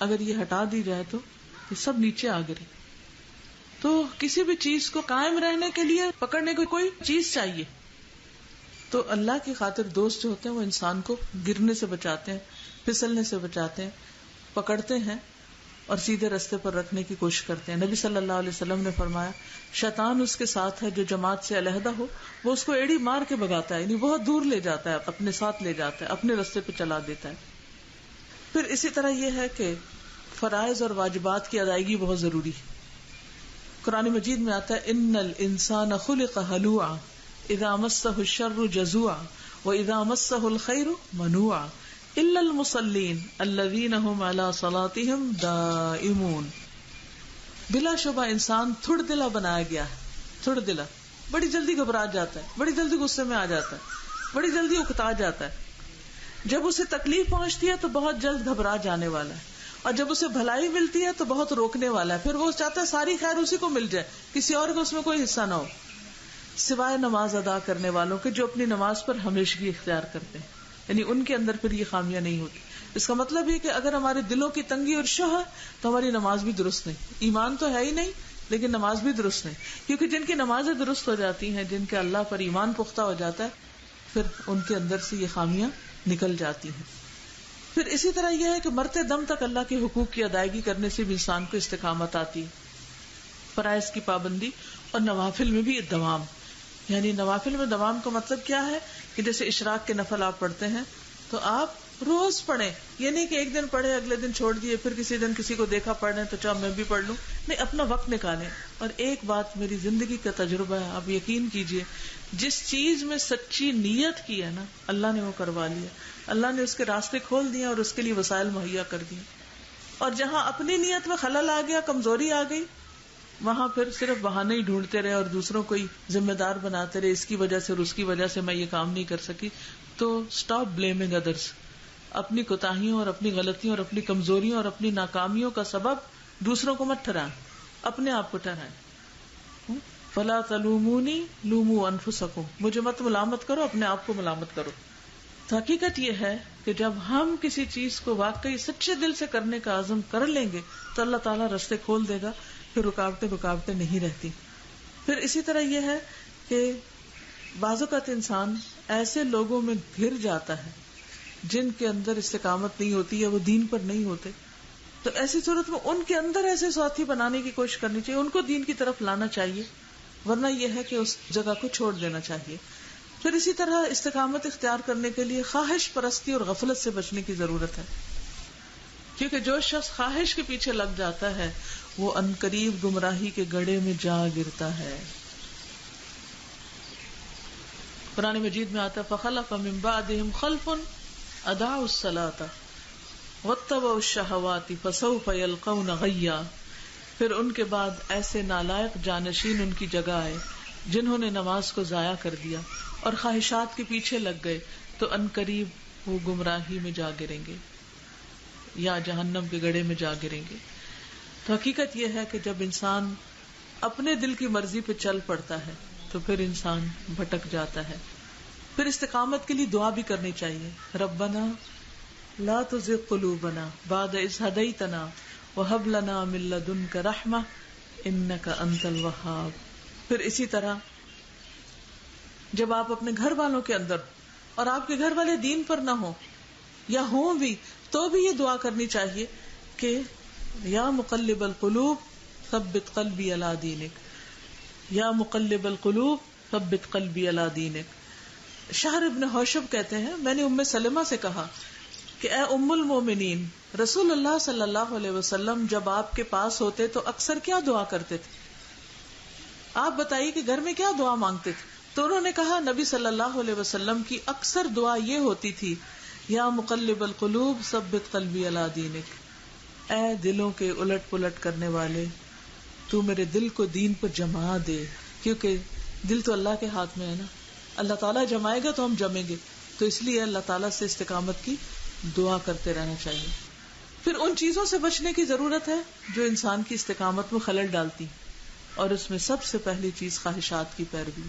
اگر یہ ہٹا دی جائے تو یہ سب نیچے آ گرے. تو کسی بھی چیز کو قائم رہنے کے لیے پکڑنے کو کوئی چیز چاہیے. تو اللہ کی خاطر دوست جو ہوتے ہیں وہ انسان کو گرنے سے بچاتے ہیں، پھسلنے سے بچاتے ہیں، پکڑتے ہیں اور سیدھے رستے پر رکھنے کی کوشش کرتے ہیں. نبی صلی اللہ علیہ وسلم نے فرمایا شیطان اس کے ساتھ ہے جو جماعت سے علیحدہ ہو، وہ اس کو ایڑی مار کے بھگاتا ہے، یعنی بہت دور لے جاتا ہے، اپنے ساتھ لے جاتا ہے، اپنے رستے پہ چلا دیتا ہے. پھر اسی طرح یہ ہے کہ فرائض اور واجبات کی ادائیگی بہت ضروری ہے. قرآن مجید میں آتا ہے ان الانسان خلق ہلوعا اذا مسہ الشر جزوعا واذا مسہ الخیر منوعا الا المصلین الذین هم علی صلاتهم دائمون. بلا شبہ انسان تھوڑ دلا بنایا گیا ہے. تھوڑ دلا بڑی جلدی گھبرا جاتا ہے، بڑی جلدی غصے میں آ جاتا ہے، بڑی جلدی اکتا جاتا ہے. جب اسے تکلیف پہنچتی ہے تو بہت جلد گھبرا جانے والا ہے، اور جب اسے بھلائی ملتی ہے تو بہت روکنے والا ہے. پھر وہ چاہتا ہے ساری خیر اسی کو مل جائے، کسی اور کو اس میں کوئی حصہ نہ ہو، سوائے نماز ادا کرنے والوں کے جو اپنی نماز پر ہمیشگی اختیار کرتے ہیں. یعنی ان کے اندر پھر یہ خامیاں نہیں ہوتی. اس کا مطلب یہ کہ اگر ہمارے دلوں کی تنگی اور شہ ہے تو ہماری نماز بھی درست نہیں. ایمان تو ہے ہی نہیں لیکن نماز بھی درست نہیں، کیونکہ جن کی نمازیں درست ہو جاتی ہیں، جن کے اللہ پر ایمان پختہ ہو جاتا ہے، پھر ان کے اندر سے یہ خامیاں نکل جاتی ہیں. پھر اسی طرح یہ ہے کہ مرتے دم تک اللہ کے حقوق کی ادائیگی کرنے سے بھی انسان کو استقامت آتی ہے. فرائض کی پابندی اور نوافل میں بھی دوام. یعنی نوافل میں دوام کا مطلب کیا ہے کہ جیسے اشراق کے نفل آپ پڑھتے ہیں تو آپ روز پڑھیں. یہ نہیں کہ ایک دن پڑھے اگلے دن چھوڑ دیے، پھر کسی دن کسی کو دیکھا پڑھ رہے تو چاہے میں بھی پڑھ لوں. نہیں، اپنا وقت نکالیں. اور ایک بات میری زندگی کا تجربہ ہے، آپ یقین کیجئے، جس چیز میں سچی نیت کی ہے نا اللہ نے وہ کروا لیا. اللہ نے اس کے راستے کھول دیے اور اس کے لیے وسائل مہیا کر دیے. اور جہاں اپنی نیت میں خلل آ گیا، کمزوری آ گئی، وہاں پھر صرف بہانے ہی ڈھونڈتے رہے اور دوسروں کو ہی ذمہ دار بناتے رہے، اس کی وجہ سے اور اس کی وجہ سے میں یہ کام نہیں کر سکی. تو اسٹاپ بلیمنگ ادرس. اپنی کوتاہیوں اور اپنی غلطیوں اور اپنی کمزوریوں اور اپنی ناکامیوں کا سبب دوسروں کو مت ٹھہرائیں، اپنے آپ کو ٹھہرائیں. فلا تلومونی لوموا انفسکم، مجھے مت ملامت کرو، اپنے آپ کو ملامت کرو. تو حقیقت یہ ہے کہ جب ہم کسی چیز کو واقعی سچے دل سے کرنے کا عزم کر لیں گے تو اللہ تعالیٰ راستے کھول دے گا، پھر رکاوٹیں نہیں رہتی. پھر اسی طرح یہ ہے کہ بعض اوقات انسان ایسے لوگوں میں گھر جاتا ہے جن کے اندر استقامت نہیں ہوتی یا وہ دین پر نہیں ہوتے. تو ایسی صورت میں ان کے اندر ایسے ساتھی بنانے کی کوشش کرنی چاہیے، ان کو دین کی طرف لانا چاہیے، ورنہ یہ ہے کہ اس جگہ کو چھوڑ دینا چاہیے. پھر اسی طرح استقامت اختیار کرنے کے لیے خواہش پرستی اور غفلت سے بچنے کی ضرورت ہے، کیونکہ جو شخص خواہش کے پیچھے لگ جاتا ہے وہ عنقریب گمراہی کے گڑھے میں جا گرتا ہے. قرآن مجید میں آتا ہے فَخَلَفَ مِن بَعْدِهِمْ خَلْفٌ أَضَاعُوا الصَّلَاةَ وَاتَّبَعُوا الشَّهَوَاتِ فَسَوْفَ يَلْقَوْنَ غَيًّا. پھر ان کے بعد ایسے نالائق جانشین ان کی جگہ آئے جنہوں نے نماز کو ضائع کر دیا اور خواہشات کے پیچھے لگ گئے تو عنقریب وہ گمراہی میں جا گریں گے یا جہنم کے گڑھے میں جا گریں گے. تو حقیقت یہ ہے کہ جب انسان اپنے دل کی مرضی پہ چل پڑتا ہے تو پھر انسان بھٹک جاتا ہے. پھر استقامت کے لیے دعا بھی کرنی چاہیے. ربنا لا تزغ قلوبنا بعد اذ ہدیتنا وَهَبْ لَنَا مِن لَّدُنكَ رَحْمَةً إِنَّكَ أَنتَ الْوَهَّابُ. پھر اسی طرح جب آپ اپنے گھر والوں کے اندر اور آپ کے گھر والے دین پر نہ ہوں یا ہوں بھی تو بھی یہ دعا کرنی چاہیے کہ یا مقلب القلوب ثبت قلبی علی دینک، یا مقلب القلوب ثبت قلبی علی دینک. شہر ابن حوشب کہتے ہیں میں نے ام سلمہ سے کہا کہ اے ام المومنین، رسول اللہ صلی اللہ علیہ وسلم جب آپ کے پاس ہوتے تو اکثر کیا دعا کرتے تھے؟ آپ بتائیے کہ گھر میں کیا دعا مانگتے تھے؟ تو انہوں نے کہا نبی صلی اللہ علیہ وسلم کی اکثر دعا یہ ہوتی تھی یا مقلب القلوب ثبت قلبی علی دینک، اے دلوں کے الٹ پلٹ کرنے والے تو میرے دل کو دین پر جما دے. کیونکہ دل تو اللہ کے ہاتھ میں ہے نا، اللہ تعالیٰ جمائے گا تو ہم جمیں گے، تو اس لیے اللہ تعالیٰ سے استقامت کی دعا کرتے رہنا چاہیے. پھر ان چیزوں سے بچنے کی ضرورت ہے جو انسان کی استقامت میں خلل ڈالتی، اور اس میں سب سے پہلی چیز خواہشات کی پیروی.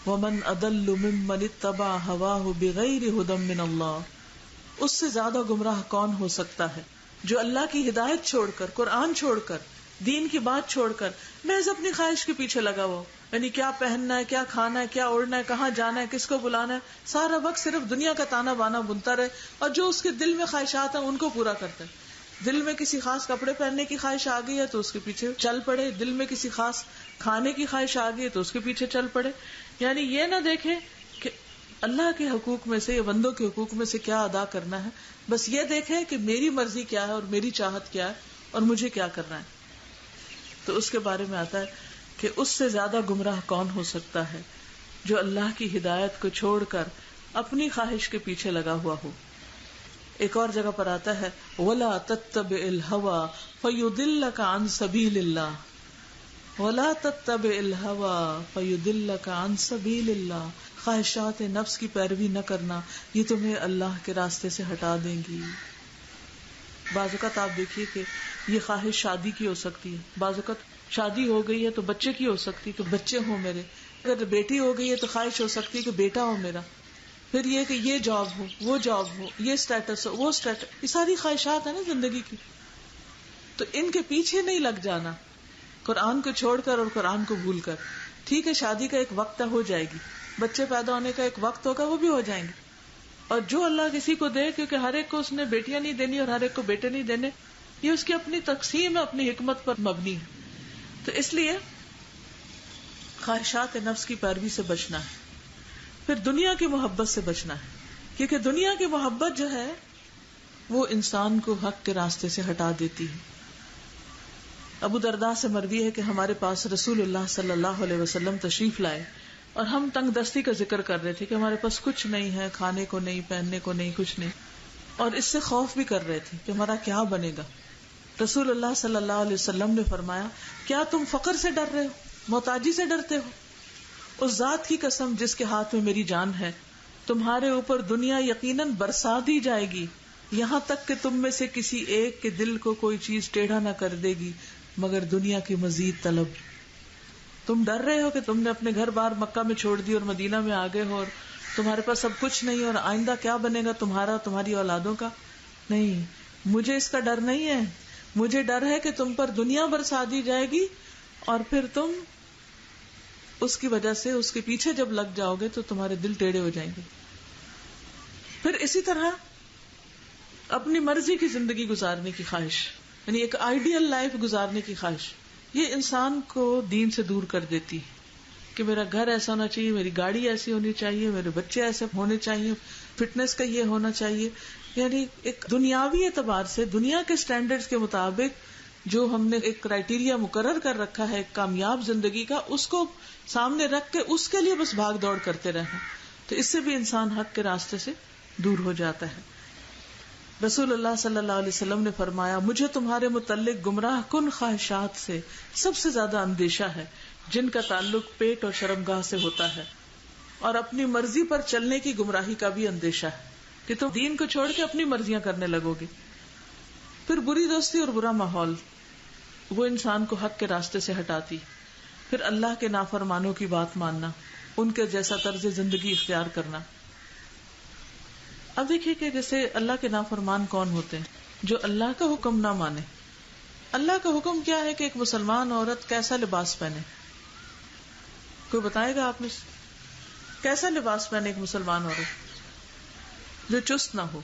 وَمَنْ أَضَلُّ مِمَّنِ اتَّبَعَ هَوَاهُ بِغَيْرِ هُدًى مِّنَ اللَّهِ. اس سے زیادہ گمراہ کون ہو سکتا ہے جو اللہ کی ہدایت چھوڑ کر، قرآن چھوڑ کر، دین کی بات چھوڑ کر محض اپنی خواہش کے پیچھے لگا ہوا، یعنی کیا پہننا ہے، کیا کھانا ہے، کیا اوڑھنا ہے، کہاں جانا ہے، کس کو بلانا ہے، سارا وقت صرف دنیا کا تانا بانا بنتا رہے، اور جو اس کے دل میں خواہشات ہیں ان کو پورا کرتا ہے. دل میں کسی خاص کپڑے پہننے کی خواہش آ گئی ہے تو اس کے پیچھے چل پڑے، دل میں کسی خاص کھانے کی خواہش آ گئی ہے تو اس کے پیچھے چل پڑے. یعنی یہ نہ دیکھے کہ اللہ کے حقوق میں سے یا بندوں کے حقوق میں سے کیا ادا کرنا ہے، بس یہ دیکھے کہ میری مرضی کیا ہے اور میری چاہت کیا ہے اور مجھے کیا کرنا ہے. تو اس کے بارے میں آتا ہے کہ اس سے زیادہ گمراہ کون ہو سکتا ہے جو اللہ کی ہدایت کو چھوڑ کر اپنی خواہش کے پیچھے لگا ہوا ہو. ایک اور جگہ پر آتا ہے وَلَا تَتَّبِعِ الْهَوَى فَيُضِلَّكَ عَن سَبِيلِ اللَّهِ، وَلَا تَتَّبِعِ الْهَوَى فَيُضِلَّكَ عَن سَبِيلِ اللَّهِ. خواہشات نفس کی پیروی نہ کرنا، یہ تمہیں اللہ کے راستے سے ہٹا دیں گی. بعض اوقات آپ دیکھیے کہ یہ خواہش شادی کی ہو سکتی ہے، بعض اوقات شادی ہو گئی ہے تو بچے کی ہو سکتی ہے کہ بچے ہوں میرے، اگر بیٹی ہو گئی ہے تو خواہش ہو سکتی ہے کہ بیٹا ہو میرا، پھر یہ کہ یہ جاب ہو، وہ جاب ہو، یہ سٹیٹس ہو، وہ سٹیٹس. یہ ساری خواہشات ہیں نا زندگی کی. تو ان کے پیچھے نہیں لگ جانا قرآن کو چھوڑ کر اور قرآن کو بھول کر. ٹھیک ہے شادی کا ایک وقت ہو جائے گی، بچے پیدا ہونے کا ایک وقت ہوگا، وہ بھی ہو جائیں گے، اور جو اللہ کسی کو دے، کیونکہ ہر ایک کو اس نے بیٹیاں نہیں دینی اور ہر ایک کو بیٹے نہیں دینے، یہ اس کی اپنی تقسیم ہے، اپنی حکمت پر مبنی ہے. تو اس لیے خواہشات نفس کی پیروی سے بچنا ہے. پھر دنیا کی محبت سے بچنا ہے، کیونکہ دنیا کی محبت جو ہے وہ انسان کو حق کے راستے سے ہٹا دیتی ہے. ابو درداء سے مروی ہے کہ ہمارے پاس رسول اللہ صلی اللہ علیہ وسلم تشریف لائے اور ہم تنگ دستی کا ذکر کر رہے تھے کہ ہمارے پاس کچھ نہیں ہے، کھانے کو نہیں، پہننے کو نہیں، کچھ نہیں، اور اس سے خوف بھی کر رہے تھے کہ ہمارا کیا بنے گا. رسول اللہ صلی اللہ علیہ وسلم نے فرمایا کیا تم فقر سے ڈر رہے ہو، محتاجی سے ڈرتے ہو؟ اس ذات کی قسم جس کے ہاتھ میں میری جان ہے، تمہارے اوپر دنیا یقیناً برسا دی جائے گی، یہاں تک کہ تم میں سے کسی ایک کے دل کو کوئی چیز ٹیڑھا نہ کر دے گی مگر دنیا کی مزید طلب. تم ڈر رہے ہو کہ تم نے اپنے گھر بار مکہ میں چھوڑ دی اور مدینہ میں آ گئے ہو اور تمہارے پاس سب کچھ نہیں اور آئندہ کیا بنے گا تمہارا، تمہاری اولادوں کا. نہیں، مجھے اس کا ڈر نہیں ہے، مجھے ڈر ہے کہ تم پر دنیا برسا دی جائے گی اور پھر تم اس کی وجہ سے اس کے پیچھے جب لگ جاؤ گے تو تمہارے دل ٹیڑھے ہو جائیں گے. پھر اسی طرح اپنی مرضی کی زندگی گزارنے کی خواہش، یعنی ایک آئیڈیل لائف گزارنے کی خواہش، یہ انسان کو دین سے دور کر دیتی کہ میرا گھر ایسا ہونا چاہیے، میری گاڑی ایسی ہونی چاہیے، میرے بچے ایسے ہونے چاہیے، فٹنس کا یہ ہونا چاہیے. یعنی ایک دنیاوی اعتبار سے دنیا کے سٹینڈرڈز کے مطابق جو ہم نے ایک کرائیٹیریا مقرر کر رکھا ہے ایک کامیاب زندگی کا، اس کو سامنے رکھ کے اس کے لیے بس بھاگ دوڑ کرتے رہنا، تو اس سے بھی انسان حق کے راستے سے دور ہو جاتا ہے. رسول اللہ صلی اللہ علیہ وسلم نے فرمایا مجھے تمہارے متعلق گمراہ کن خواہشات سے سب سے زیادہ اندیشہ ہے جن کا تعلق پیٹ اور شرمگاہ سے ہوتا ہے، اور اپنی مرضی پر چلنے کی گمراہی کا بھی اندیشہ ہے کہ تم دین کو چھوڑ کے اپنی مرضیاں کرنے لگو گے. پھر بری دوستی اور برا ماحول، وہ انسان کو حق کے راستے سے ہٹاتی. پھر اللہ کے نافرمانوں کی بات ماننا، ان کے جیسا طرز زندگی اختیار کرنا. اب دیکھیے کہ جیسے اللہ کے نافرمان کون ہوتے ہیں. جو اللہ کا حکم نہ مانے. اللہ کا حکم کیا ہے کہ ایک مسلمان عورت کیسا لباس پہنے؟ کوئی بتائے گا آپ نے کیسا لباس پہنے ایک مسلمان عورت؟ جو چست نہ ہو،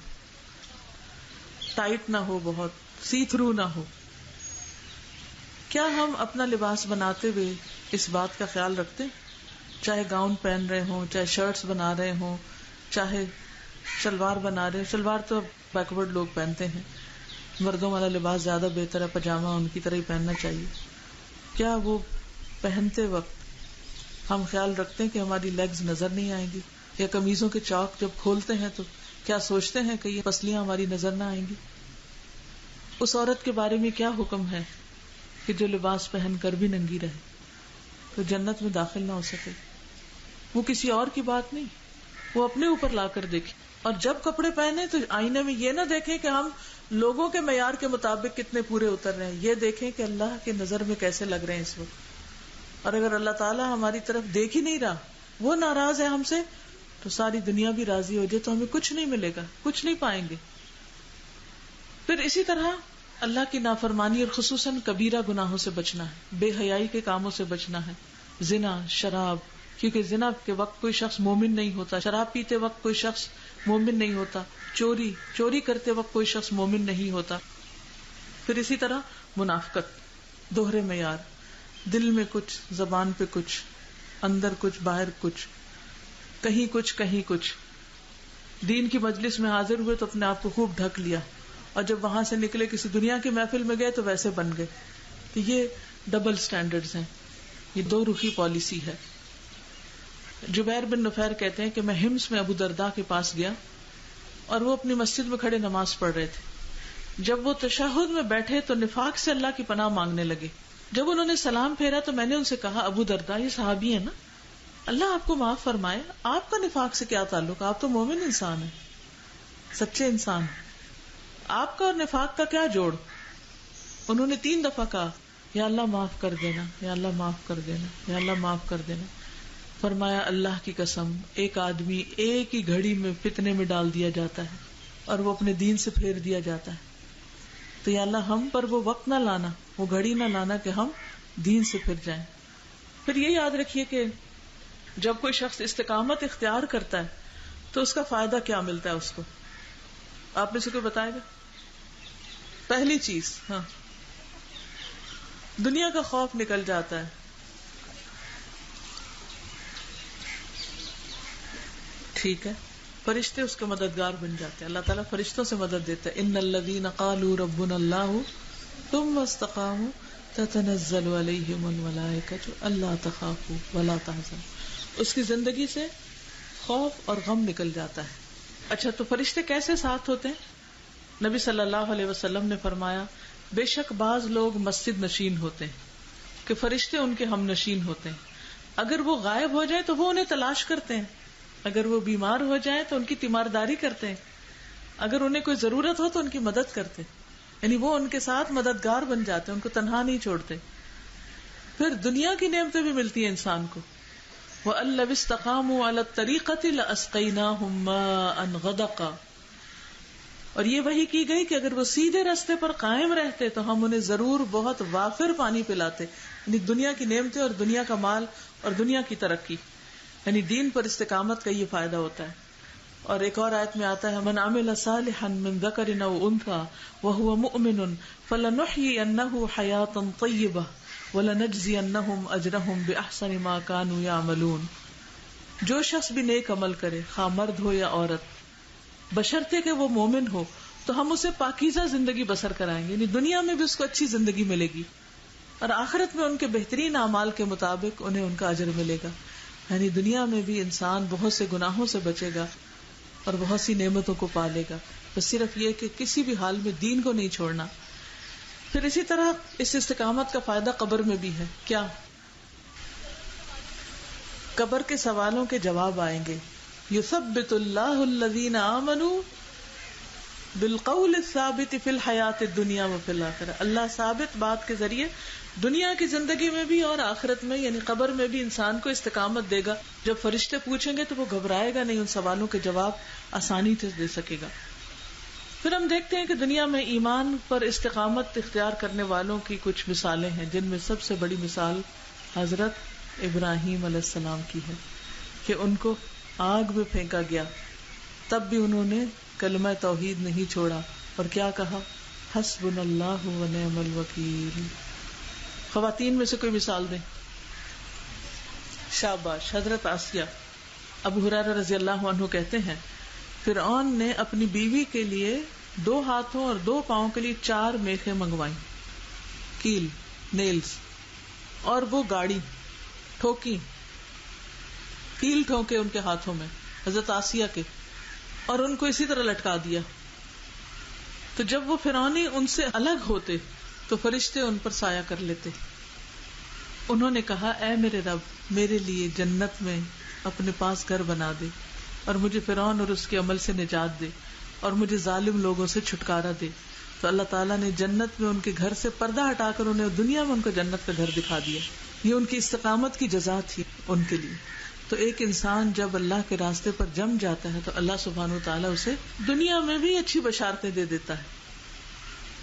ٹائٹ نہ ہو، بہت سی تھرو نہ ہو. کیا ہم اپنا لباس بناتے ہوئے اس بات کا خیال رکھتے ہیں؟ چاہے گاؤن پہن رہے ہوں، چاہے شرٹس بنا رہے ہوں، چاہے شلوار بنا رہے ہیں. شلوار تو بیکورڈ لوگ پہنتے ہیں، مردوں والا لباس زیادہ بہتر ہے، پاجامہ ان کی طرح ہی پہننا چاہیے. کیا وہ پہنتے وقت ہم خیال رکھتے ہیں کہ ہماری لیگز نظر نہیں آئیں گی؟ یا قمیضوں کے چاک جب کھولتے ہیں تو کیا سوچتے ہیں کہ یہ پسلیاں ہماری نظر نہ آئیں گی؟ اس عورت کے بارے میں کیا حکم ہے کہ جو لباس پہن کر بھی ننگی رہے تو جنت میں داخل نہ ہو سکے؟ وہ کسی اور کی بات نہیں، وہ اپنے اوپر لا کر دیکھے. اور جب کپڑے پہنے تو آئینے میں یہ نہ دیکھیں کہ ہم لوگوں کے معیار کے مطابق کتنے پورے اتر رہے ہیں، یہ دیکھیں کہ اللہ کے نظر میں کیسے لگ رہے ہیں اس وقت. اور اگر اللہ تعالیٰ ہماری طرف دیکھ ہی نہیں رہا، وہ ناراض ہے ہم سے، تو ساری دنیا بھی راضی ہو جائے تو ہمیں کچھ نہیں ملے گا، کچھ نہیں پائیں گے. پھر اسی طرح اللہ کی نافرمانی اور خصوصاً کبیرہ گناہوں سے بچنا ہے، بے حیائی کے کاموں سے بچنا ہے. زنا، شراب، کیونکہ زنا کے وقت کوئی شخص مومن نہیں ہوتا، شراب پیتے وقت کوئی شخص مومن نہیں ہوتا، چوری کرتے وقت کوئی شخص مومن نہیں ہوتا. پھر اسی طرح منافقت، دوہرے معیار، دل میں کچھ، زبان پہ کچھ، اندر کچھ، باہر کچھ، کہیں کچھ کہیں کچھ. دین کی مجلس میں حاضر ہوئے تو اپنے آپ کو خوب ڈھک لیا، اور جب وہاں سے نکلے کسی دنیا کی محفل میں گئے تو ویسے بن گئے. تو یہ ڈبل سٹینڈرڈز ہیں، یہ دو رخی پالیسی ہے. جبیر بن نفیر کہتے ہیں کہ میں ہمس میں ابو درداء کے پاس گیا اور وہ اپنی مسجد میں کھڑے نماز پڑھ رہے تھے. جب وہ تشہد میں بیٹھے تو نفاق سے اللہ کی پناہ مانگنے لگے. جب انہوں نے سلام پھیرا تو میں نے ان سے کہا، ابو درداء، یہ صحابی ہے نا، اللہ آپ کو معاف فرمائے، آپ کا نفاق سے کیا تعلق؟ آپ تو مومن انسان ہیں، سچے انسان ہیں، آپ کا اور نفاق کا کیا جوڑ؟ انہوں نے 3 دفعہ کہا، یا اللہ معاف کر دینا، یا اللہ معاف کر دینا، یا اللہ معاف کر دینا. فرمایا، اللہ کی قسم، ایک آدمی ایک ہی گھڑی میں فتنے میں ڈال دیا جاتا ہے اور وہ اپنے دین سے پھیر دیا جاتا ہے. تو یا اللہ ہم پر وہ وقت نہ لانا، وہ گھڑی نہ لانا کہ ہم دین سے پھر جائیں. پھر یہ یاد رکھیے کہ جب کوئی شخص استقامت اختیار کرتا ہے تو اس کا فائدہ کیا ملتا ہے اس کو؟ آپ میں سے کوئی بتائے گا؟ پہلی چیز، ہاں، دنیا کا خوف نکل جاتا ہے. ٹھیک ہے، فرشتے اس کے مددگار بن جاتے ہیں. اللہ تعالیٰ فرشتوں سے مدد دیتا ہے. ان الذین قالوا ربنا اللہ ثم استقاموا تتنزل علیہم الملائکۃ الا تخافوا ولا تحزنوا. اس کی زندگی سے خوف اور غم نکل جاتا ہے. اچھا، تو فرشتے کیسے ساتھ ہوتے ہیں؟ نبی صلی اللہ علیہ وسلم نے فرمایا، بے شک بعض لوگ مسجد نشین ہوتے ہیں کہ فرشتے ان کے ہم نشین ہوتے ہیں. اگر وہ غائب ہو جائے تو وہ انہیں تلاش کرتے ہیں، اگر وہ بیمار ہو جائیں تو ان کی تیمارداری کرتے ہیں، اگر انہیں کوئی ضرورت ہو تو ان کی مدد کرتے ہیں. یعنی وہ ان کے ساتھ مددگار بن جاتے ہیں، ان کو تنہا نہیں چھوڑتے. پھر دنیا کی نعمتیں بھی ملتی ہیں انسان کو. وَأَن لَوِ اسْتَقَامُوا عَلَى الطَّرِيقَةِ لَأَسْقَيْنَاهُم مَاءً غَدَقًا. اور یہ وحی کی گئی کہ اگر وہ سیدھے راستے پر قائم رہتے تو ہم انہیں ضرور بہت وافر پانی پلاتے. یعنی دنیا کی نعمتیں اور دنیا کا مال اور دنیا کی ترقی، یعنی دین پر استقامت کا یہ فائدہ ہوتا ہے. اور ایک اور آیت میں آتا ہے، من عمل صالحا من ذکر او انثى وهو مؤمن فلنحيينه حیاتا طیبہ ولنجزینہم اجرہم باحسن ما كانوا يعملون. جو شخص بھی نیک عمل کرے، خواہ مرد ہو یا عورت، بشرطے کہ وہ مومن ہو، تو ہم اسے پاکیزہ زندگی بسر کرائیں گے. یعنی دنیا میں بھی اس کو اچھی زندگی ملے گی اور آخرت میں ان کے بہترین اعمال کے مطابق انہیں ان کا اجر ملے گا. یعنی دنیا میں بھی انسان بہت سے گناہوں سے بچے گا اور بہت سی نعمتوں کو پالے گا، بس صرف یہ کہ کسی بھی حال میں دین کو نہیں چھوڑنا. پھر اسی طرح اس استقامت کا فائدہ قبر میں بھی ہے. کیا؟ قبر کے سوالوں کے جواب آئیں گے. یثبت اللہ الذین آمنوا بالقول الثابت فی الحیات الدنیا وفی الآخرہ. اللہ ثابت بات کے ذریعے دنیا کی زندگی میں بھی اور آخرت میں یعنی قبر میں بھی انسان کو استقامت دے گا. جب فرشتے پوچھیں گے تو وہ گھبرائے گا نہیں، ان سوالوں کے جواب آسانی سے دے سکے گا. پھر ہم دیکھتے ہیں کہ دنیا میں ایمان پر استقامت اختیار کرنے والوں کی کچھ مثالیں ہیں، جن میں سب سے بڑی مثال حضرت ابراہیم علیہ السلام کی ہے کہ ان کو آگ میں پھینکا گیا، تب بھی انہوں نے کلمہ توحید نہیں چھوڑا، اور کیا کہا؟ حسبنا اللہ و نعم الوکیل۔ خواتین میں سے کوئی مثال دیں؟ شاباش، حضرت آسیہ۔ ابو ہریرہ رضی اللہ عنہ کہتے ہیں فرعون نے اپنی بیوی کے لیے 2 ہاتھوں اور 2 پاؤں کے لیے 4 میخیں منگوائیں، کیل، نیلز، اور وہ گاڑی ٹھوکی، کیل ٹھونکے ان کے ہاتھوں میں، حضرت آسیہ کے، اور ان کو اسی طرح لٹکا دیا۔ تو جب وہ فرعونی ان سے الگ ہوتے تو فرشتے ان پر سایہ کر لیتے۔ انہوں نے کہا اے میرے رب، میرے لیے جنت میں اپنے پاس گھر بنا دے، اور مجھے فرعون اور اس کے عمل سے نجات دے، اور مجھے ظالم لوگوں سے چھٹکارا دے۔ تو اللہ تعالیٰ نے جنت میں ان کے گھر سے پردہ ہٹا کر انہیں دنیا میں ان کو جنت کا گھر دکھا دیا۔ یہ ان کی استقامت کی جزا تھی ان کے لیے۔ تو ایک انسان جب اللہ کے راستے پر جم جاتا ہے تو اللہ سبحانہ وتعالیٰ اسے دنیا میں بھی اچھی بشارتیں دے دیتا ہے،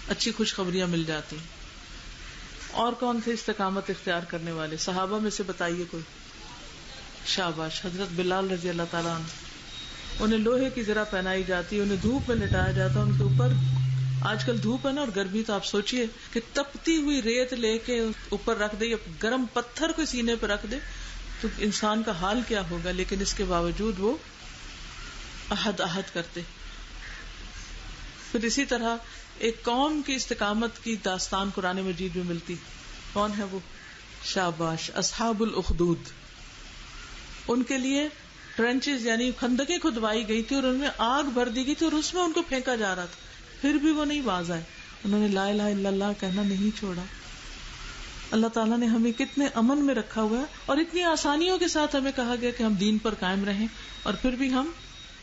اچھی خوشخبریاں مل جاتی ہیں۔ اور کون تھے استقامت اختیار کرنے والے؟ صحابہ میں سے بتائیے کوئی۔ شاباش، حضرت بلال رضی اللہ تعالیٰ عنہ، انہیں لوہے کی زرہ پہنائی جاتی، انہیں دھوپ میں لٹایا جاتا، ان کے اوپر آج کل دھوپ ہے نا اور گرمی، تو آپ سوچئے کہ تپتی ہوئی ریت لے کے اوپر رکھ دے یا گرم پتھر کو سینے پہ رکھ دے تو انسان کا حال کیا ہوگا، لیکن اس کے باوجود وہ عہد کرتے۔ پھر اسی طرح ایک قوم کی استقامت کی داستان قرآن مجید میں ملتی، کون ہے وہ؟ شاباش، اصحاب الاخدود۔ ان کے لیے ٹرنچز یعنی خندقیں کھدوائی گئی تھی اور ان میں آگ بھر دی گئی تھی اور اس میں ان کو پھینکا جا رہا تھا، پھر بھی وہ نہیں باز آئے، انہوں نے لا الہ الا اللہ کہنا نہیں چھوڑا۔ اللہ تعالیٰ نے ہمیں کتنے امن میں رکھا ہوا ہے اور اتنی آسانیوں کے ساتھ ہمیں کہا گیا کہ ہم دین پر قائم رہیں، اور پھر بھی ہم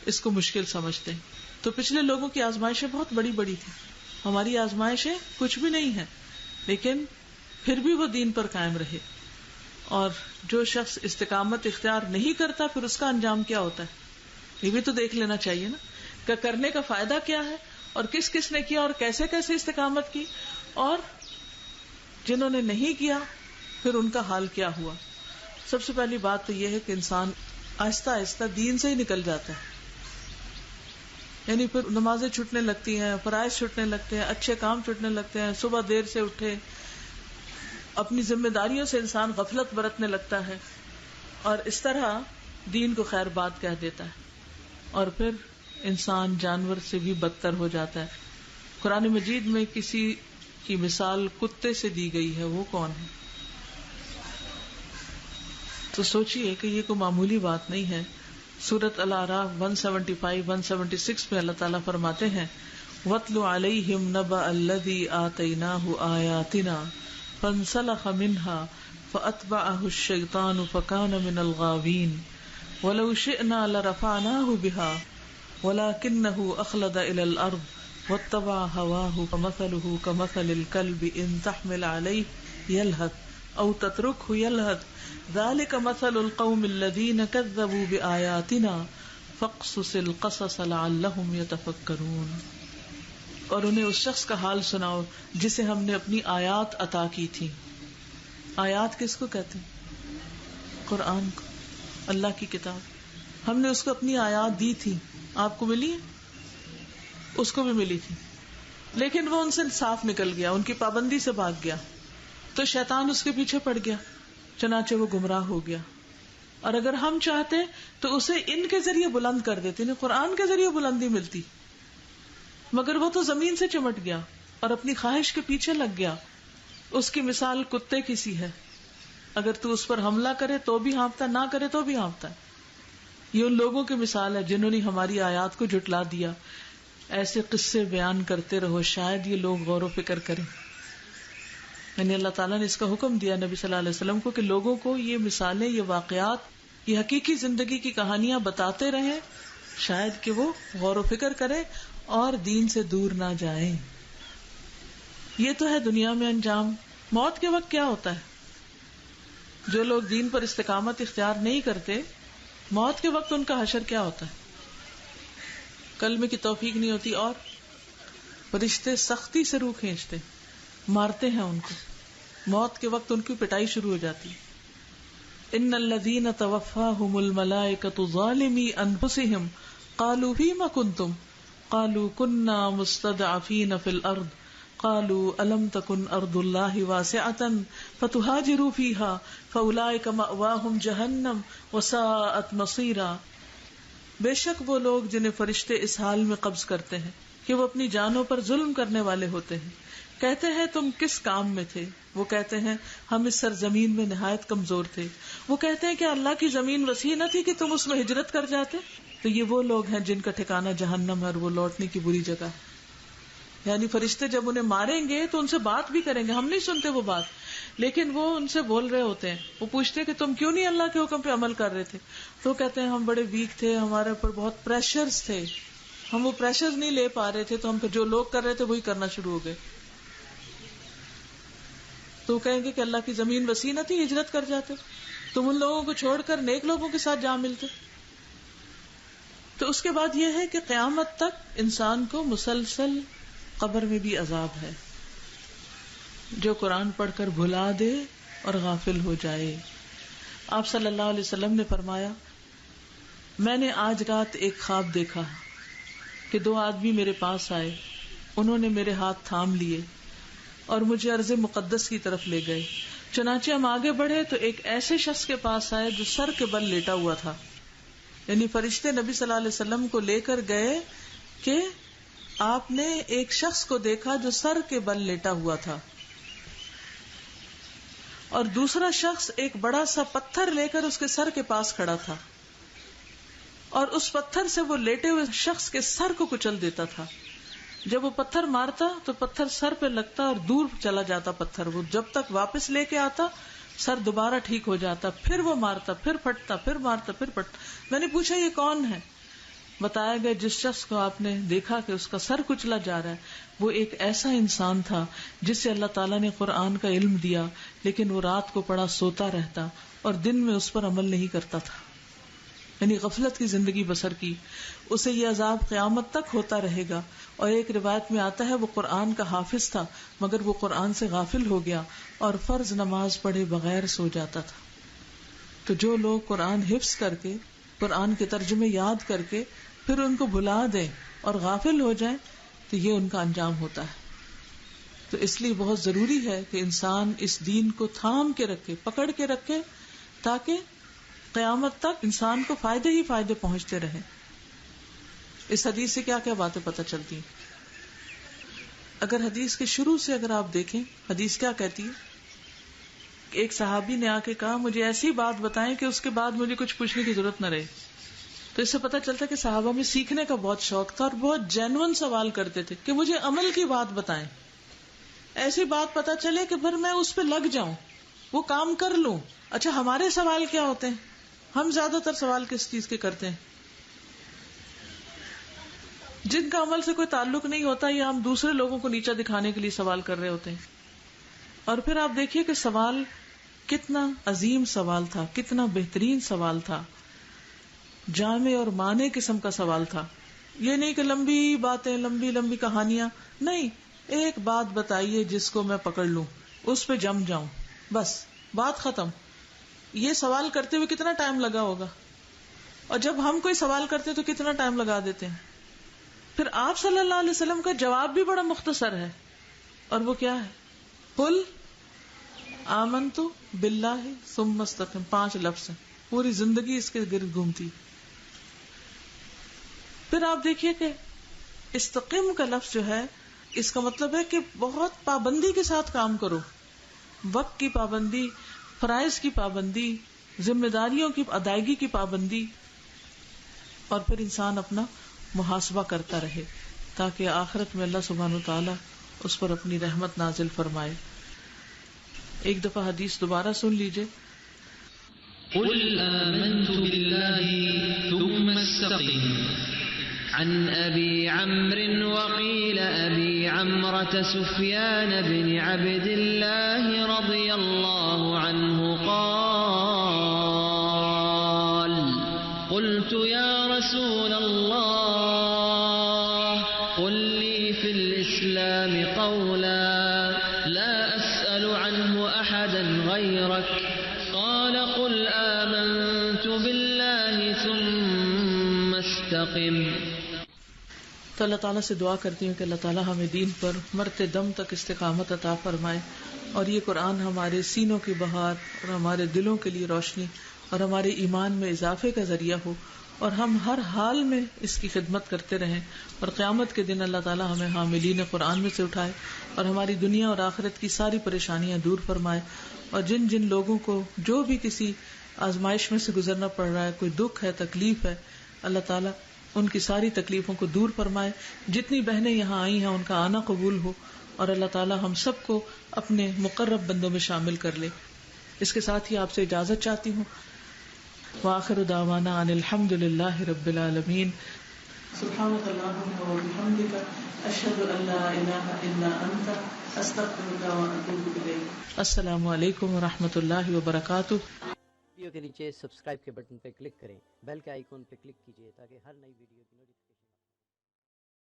اس کو مشکل سمجھتے ہیں۔ تو پچھلے لوگوں کی آزمائشیں بہت بڑی بڑی تھی، ہماری آزمائشیں کچھ بھی نہیں ہیں، لیکن پھر بھی وہ دین پر قائم رہے۔ اور جو شخص استقامت اختیار نہیں کرتا پھر اس کا انجام کیا ہوتا ہے، یہ بھی تو دیکھ لینا چاہیے نا کہ کرنے کا فائدہ کیا ہے، اور کس کس نے کیا اور کیسے کیسے استقامت کی، اور جنہوں نے نہیں کیا پھر ان کا حال کیا ہوا۔ سب سے پہلی بات تو یہ ہے کہ انسان آہستہ آہستہ دین سے ہی نکل جاتا ہے، یعنی پھر نمازیں چھوٹنے لگتی ہیں، فرائض چھوٹنے لگتے ہیں، اچھے کام چھوٹنے لگتے ہیں، صبح دیر سے اٹھے، اپنی ذمہ داریوں سے انسان غفلت برتنے لگتا ہے، اور اس طرح دین کو خیر بات کہہ دیتا ہے، اور پھر انسان جانور سے بھی بدتر ہو جاتا ہے۔ قرآن مجید میں کسی کی مثال کتے سے دی گئی ہے، وہ کون ہے؟ تو سوچئے کہ یہ کوئی معمولی بات نہیں ہے۔ سورۃ الاعراف 175 176 میں اللہ تعالیٰ فرماتے ہیں وَاتْلُ عَلَيْهِمْ نَبَأَ الَّذِي آتَيْنَاهُ آيَاتِنَا فَانْسَلَخَ مِنْهَا فَأَتْبَعَهُ الشَّيْطَانُ فَكَانَ مِنَ الْغَاوِينَ وَلَوْ شِئْنَا لَرَفَعْنَاهُ بِهَا وَلَكِنَّهُ أَخْلَدَ إِلَى الْأَرْضِ وَاتَّبَعَ هَوَاهُ فَمَثَلُهُ كَمَثَلِ الْكَلْبِ إِنْ تَحْمِلْ عَلَيْهِ يَلْهَثْ أَوْ تَتْرُكْهُ يَلْهَث ذَلِكَ مَثَلُ الْقَوْمِ الَّذِينَ كَذَّبُوا بِآيَاتِنَا فَاقْصُصِ الْقَصَصَ لَعَلَّهُمْ يَتَفَكَّرُونَ۔ اور انہیں اس شخص کا حال سناؤ جسے ہم نے اپنی آیات عطا کی تھی۔ آیات کس کو کہتے ہیں؟ قرآن کو، اللہ کی کتاب۔ ہم نے اس کو اپنی آیات دی تھی، آپ کو ملی، اس کو بھی ملی تھی، لیکن وہ ان سے صاف نکل گیا، ان کی پابندی سے بھاگ گیا، تو شیطان اس کے پیچھے پڑ گیا، چنانچہ وہ گمراہ ہو گیا۔ اور اگر ہم چاہتے تو اسے ان کے ذریعے بلند کر دیتے، انہیں قرآن کے ذریعے بلندی ملتی، مگر وہ تو زمین سے چمٹ گیا اور اپنی خواہش کے پیچھے لگ گیا۔ اس کی مثال کتے کی سی ہے، اگر تو اس پر حملہ کرے تو بھی ہانپتا، نہ کرے تو بھی ہانپتا ہے۔ یہ ان لوگوں کی مثال ہے جنہوں نے ہماری آیات کو جھٹلا دیا۔ ایسے قصے بیان کرتے رہو، شاید یہ لوگ غور و فکر کریں۔ یعنی اللہ تعالیٰ نے اس کا حکم دیا نبی صلی اللہ علیہ وسلم کو کہ لوگوں کو یہ مثالیں، یہ واقعات، یہ حقیقی زندگی کی کہانیاں بتاتے رہیں، شاید کہ وہ غور و فکر کریں اور دین سے دور نہ جائیں۔ یہ تو ہے دنیا میں انجام۔ موت کے وقت کیا ہوتا ہے؟ جو لوگ دین پر استقامت اختیار نہیں کرتے، موت کے وقت ان کا حشر کیا ہوتا ہے؟ کلمے کی توفیق نہیں ہوتی اور فرشتے سختی سے روح کھینچتے، مارتے ہیں ان کو، موت کے وقت ان کی پٹائی شروع ہو جاتی. ان الذین توفاہم الملائکۃ ظالمی انفسہم قالوا فیم کنتم قالوا کنا مستضعفین فی الارض قالوا الم تکن ارض اللہ واسعۃ فتہاجروا فیہا فاولئک مأواہم جہنم وساءت مصیرا. بے شک وہ لوگ جنہیں فرشتے اس حال میں قبض کرتے ہیں کہ وہ اپنی جانوں پر ظلم کرنے والے ہوتے ہیں، کہتے ہیں تم کس کام میں تھے؟ وہ کہتے ہیں ہم اس سرزمین میں نہایت کمزور تھے. وہ کہتے ہیں کہ اللہ کی زمین وسیع نہ تھی کہ تم اس میں ہجرت کر جاتے؟ تو یہ وہ لوگ ہیں جن کا ٹھکانہ جہنم ہے اور وہ لوٹنے کی بری جگہ ہے. یعنی فرشتے جب انہیں ماریں گے تو ان سے بات بھی کریں گے، ہم نہیں سنتے وہ بات، لیکن وہ ان سے بول رہے ہوتے ہیں. وہ پوچھتے ہیں کہ تم کیوں نہیں اللہ کے حکم پہ عمل کر رہے تھے؟ تو کہتے ہیں ہم بڑے ویک تھے، ہمارے اوپر بہت پریشرز تھے، ہم وہ پریشرز نہیں لے پا رہے تھے، تو ہم پھر جو لوگ کر رہے تھے وہی کرنا شروع ہو گئے. تو کہیں گے کہ اللہ کی زمین وسیع نہ تھی، ہجرت کر جاتے، تم ان لوگوں کو چھوڑ کر نیک لوگوں کے ساتھ جا ملتے. تو اس کے بعد یہ ہے کہ قیامت تک انسان کو مسلسل قبر میں بھی عذاب ہے، جو قرآن پڑھ کر بھلا دے اور غافل ہو جائے. آپ صلی اللہ علیہ وسلم نے فرمایا، میں نے آج رات ایک خواب دیکھا کہ 2 آدمی میرے پاس آئے، انہوں نے میرے ہاتھ تھام لیے اور مجھے ارض مقدس کی طرف لے گئے. چنانچہ ہم آگے بڑھے تو ایک ایسے شخص کے پاس آئے جو سر کے بل لیٹا ہوا تھا. یعنی فرشتے نبی صلی اللہ علیہ وسلم کو لے کر گئے کہ آپ نے ایک شخص کو دیکھا جو سر کے بل لیٹا ہوا تھا، اور دوسرا شخص ایک بڑا سا پتھر لے کر اس کے سر کے پاس کھڑا تھا، اور اس پتھر سے وہ لیٹے ہوئے شخص کے سر کو کچل دیتا تھا. جب وہ پتھر مارتا تو پتھر سر پہ لگتا اور دور چلا جاتا پتھر. وہ جب تک واپس لے کے آتا سر دوبارہ ٹھیک ہو جاتا، پھر وہ مارتا، پھر پھٹتا، پھر مارتا، پھر پھٹتا. میں نے پوچھا یہ کون ہے؟ بتایا گیا جس شخص کو آپ نے دیکھا کہ اس کا سر کچلا جا رہا ہے وہ ایک ایسا انسان تھا جس سے اللہ تعالیٰ نے قرآن کا علم دیا، لیکن وہ رات کو پڑا سوتا رہتا اور دن میں اس پر عمل نہیں کرتا تھا، یعنی غفلت کی زندگی بسر کی. اسے یہ عذاب قیامت تک ہوتا رہے گا. اور ایک روایت میں آتا ہے وہ قرآن کا حافظ تھا مگر وہ قرآن سے غافل ہو گیا اور فرض نماز پڑھے بغیر سو جاتا تھا. تو جو لوگ قرآن حفظ کر کے، قرآن کے ترجمے یاد کر کے پھر ان کو بھلا دیں اور غافل ہو جائیں تو یہ ان کا انجام ہوتا ہے. تو اس لیے بہت ضروری ہے کہ انسان اس دین کو تھام کے رکھے، پکڑ کے رکھے، تاکہ قیامت تک انسان کو فائدے ہی فائدے پہنچتے رہیں. اس حدیث سے کیا کیا باتیں پتہ چلتی ہیں؟ اگر حدیث کے شروع سے اگر آپ دیکھیں، حدیث کیا کہتی ہے؟ ایک صحابی نے آ کے کہا مجھے ایسی بات بتائیں کہ اس کے بعد مجھے کچھ پوچھنے کی ضرورت نہ رہے. تو اس سے پتہ چلتا ہے کہ صحابہ میں سیکھنے کا بہت شوق تھا اور بہت جینون سوال کرتے تھے کہ مجھے عمل کی بات بتائیں، ایسی بات پتہ چلے کہ پھر میں اس پہ لگ جاؤں، وہ کام کر لوں. اچھا ہمارے سوال کیا ہوتے ہیں؟ ہم زیادہ تر سوال کس چیز کے کرتے ہیں؟ جن کا عمل سے کوئی تعلق نہیں ہوتا یا ہم دوسرے لوگوں کو نیچا دکھانے کے لیے سوال کر رہے ہوتے ہیں. اور پھر آپ دیکھیے کہ سوال کتنا عظیم سوال تھا، کتنا بہترین سوال تھا، جامع اور معنی قسم کا سوال تھا. یہ نہیں کہ لمبی باتیں، لمبی لمبی کہانیاں، نہیں، ایک بات بتائیے جس کو میں پکڑ لوں، اس پہ جم جاؤں، بس بات ختم. یہ سوال کرتے ہوئے کتنا ٹائم لگا ہوگا، اور جب ہم کوئی سوال کرتے تو کتنا ٹائم لگا دیتے ہیں. پھر آپ صلی اللہ علیہ وسلم کا جواب بھی بڑا مختصر ہے، اور وہ کیا ہے؟ قل آمنت باللہ ثم استقم. 5 لفظ ہیں، پوری زندگی اس کے گرد گھومتی. پھر آپ دیکھیے کہ استقم کا لفظ جو ہے اس کا مطلب ہے کہ بہت پابندی کے ساتھ کام کرو، وقت کی پابندی، فرائض کی پابندی، ذمہ داریوں کی ادائیگی کی پابندی. اور پھر انسان اپنا محاسبہ کرتا رہے تاکہ آخرت میں اللہ سبحانہ وتعالی اس پر اپنی رحمت نازل فرمائے. ایک دفعہ حدیث دوبارہ سن لیجئے. قل آمنت بالله ثم استقم عن أبي عمرو وقيل أبي عمرة سفيان بن عبد الله رضي الله عنه قال قلت يا رسول الله قل لي في الإسلام قولا لا أسأل عنه أحدا غيرك قال قل آمنت بالله ثم استقم. تو اللہ تعالیٰ سے دعا کرتی ہوں کہ اللہ تعالیٰ ہمیں دین پر مرتے دم تک استقامت عطا فرمائے، اور یہ قرآن ہمارے سینوں کی بہار اور ہمارے دلوں کے لیے روشنی اور ہمارے ایمان میں اضافے کا ذریعہ ہو، اور ہم ہر حال میں اس کی خدمت کرتے رہیں، اور قیامت کے دن اللہ تعالیٰ ہمیں حاملین قرآن میں سے اٹھائے اور ہماری دنیا اور آخرت کی ساری پریشانیاں دور فرمائے، اور جن جن لوگوں کو جو بھی کسی آزمائش میں سے گزرنا پڑ رہا ہے، کوئی دکھ ہے، تکلیف ہے، اللہ تعالیٰ ان کی ساری تکلیفوں کو دور فرمائے. جتنی بہنیں یہاں آئی ہیں ان کا آنا قبول ہو، اور اللہ تعالیٰ ہم سب کو اپنے مقرب بندوں میں شامل کر لے. اس کے ساتھ ہی آپ سے اجازت چاہتی ہوں. وآخر دعوانا ان الحمد للہ رب العالمین. سبحانک اللہم وبحمدک اشہد ان لا الہ الا انت استغفرک واتوب الیک. السلام علیکم ورحمۃ اللہ وبرکاتہ. ویڈیو کے نیچے سبسکرائب کے بٹن پہ کلک کریں، بیل کے آئیکن پہ کلک کیجیے تاکہ ہر نئی ویڈیو کی نوٹیفیکیشن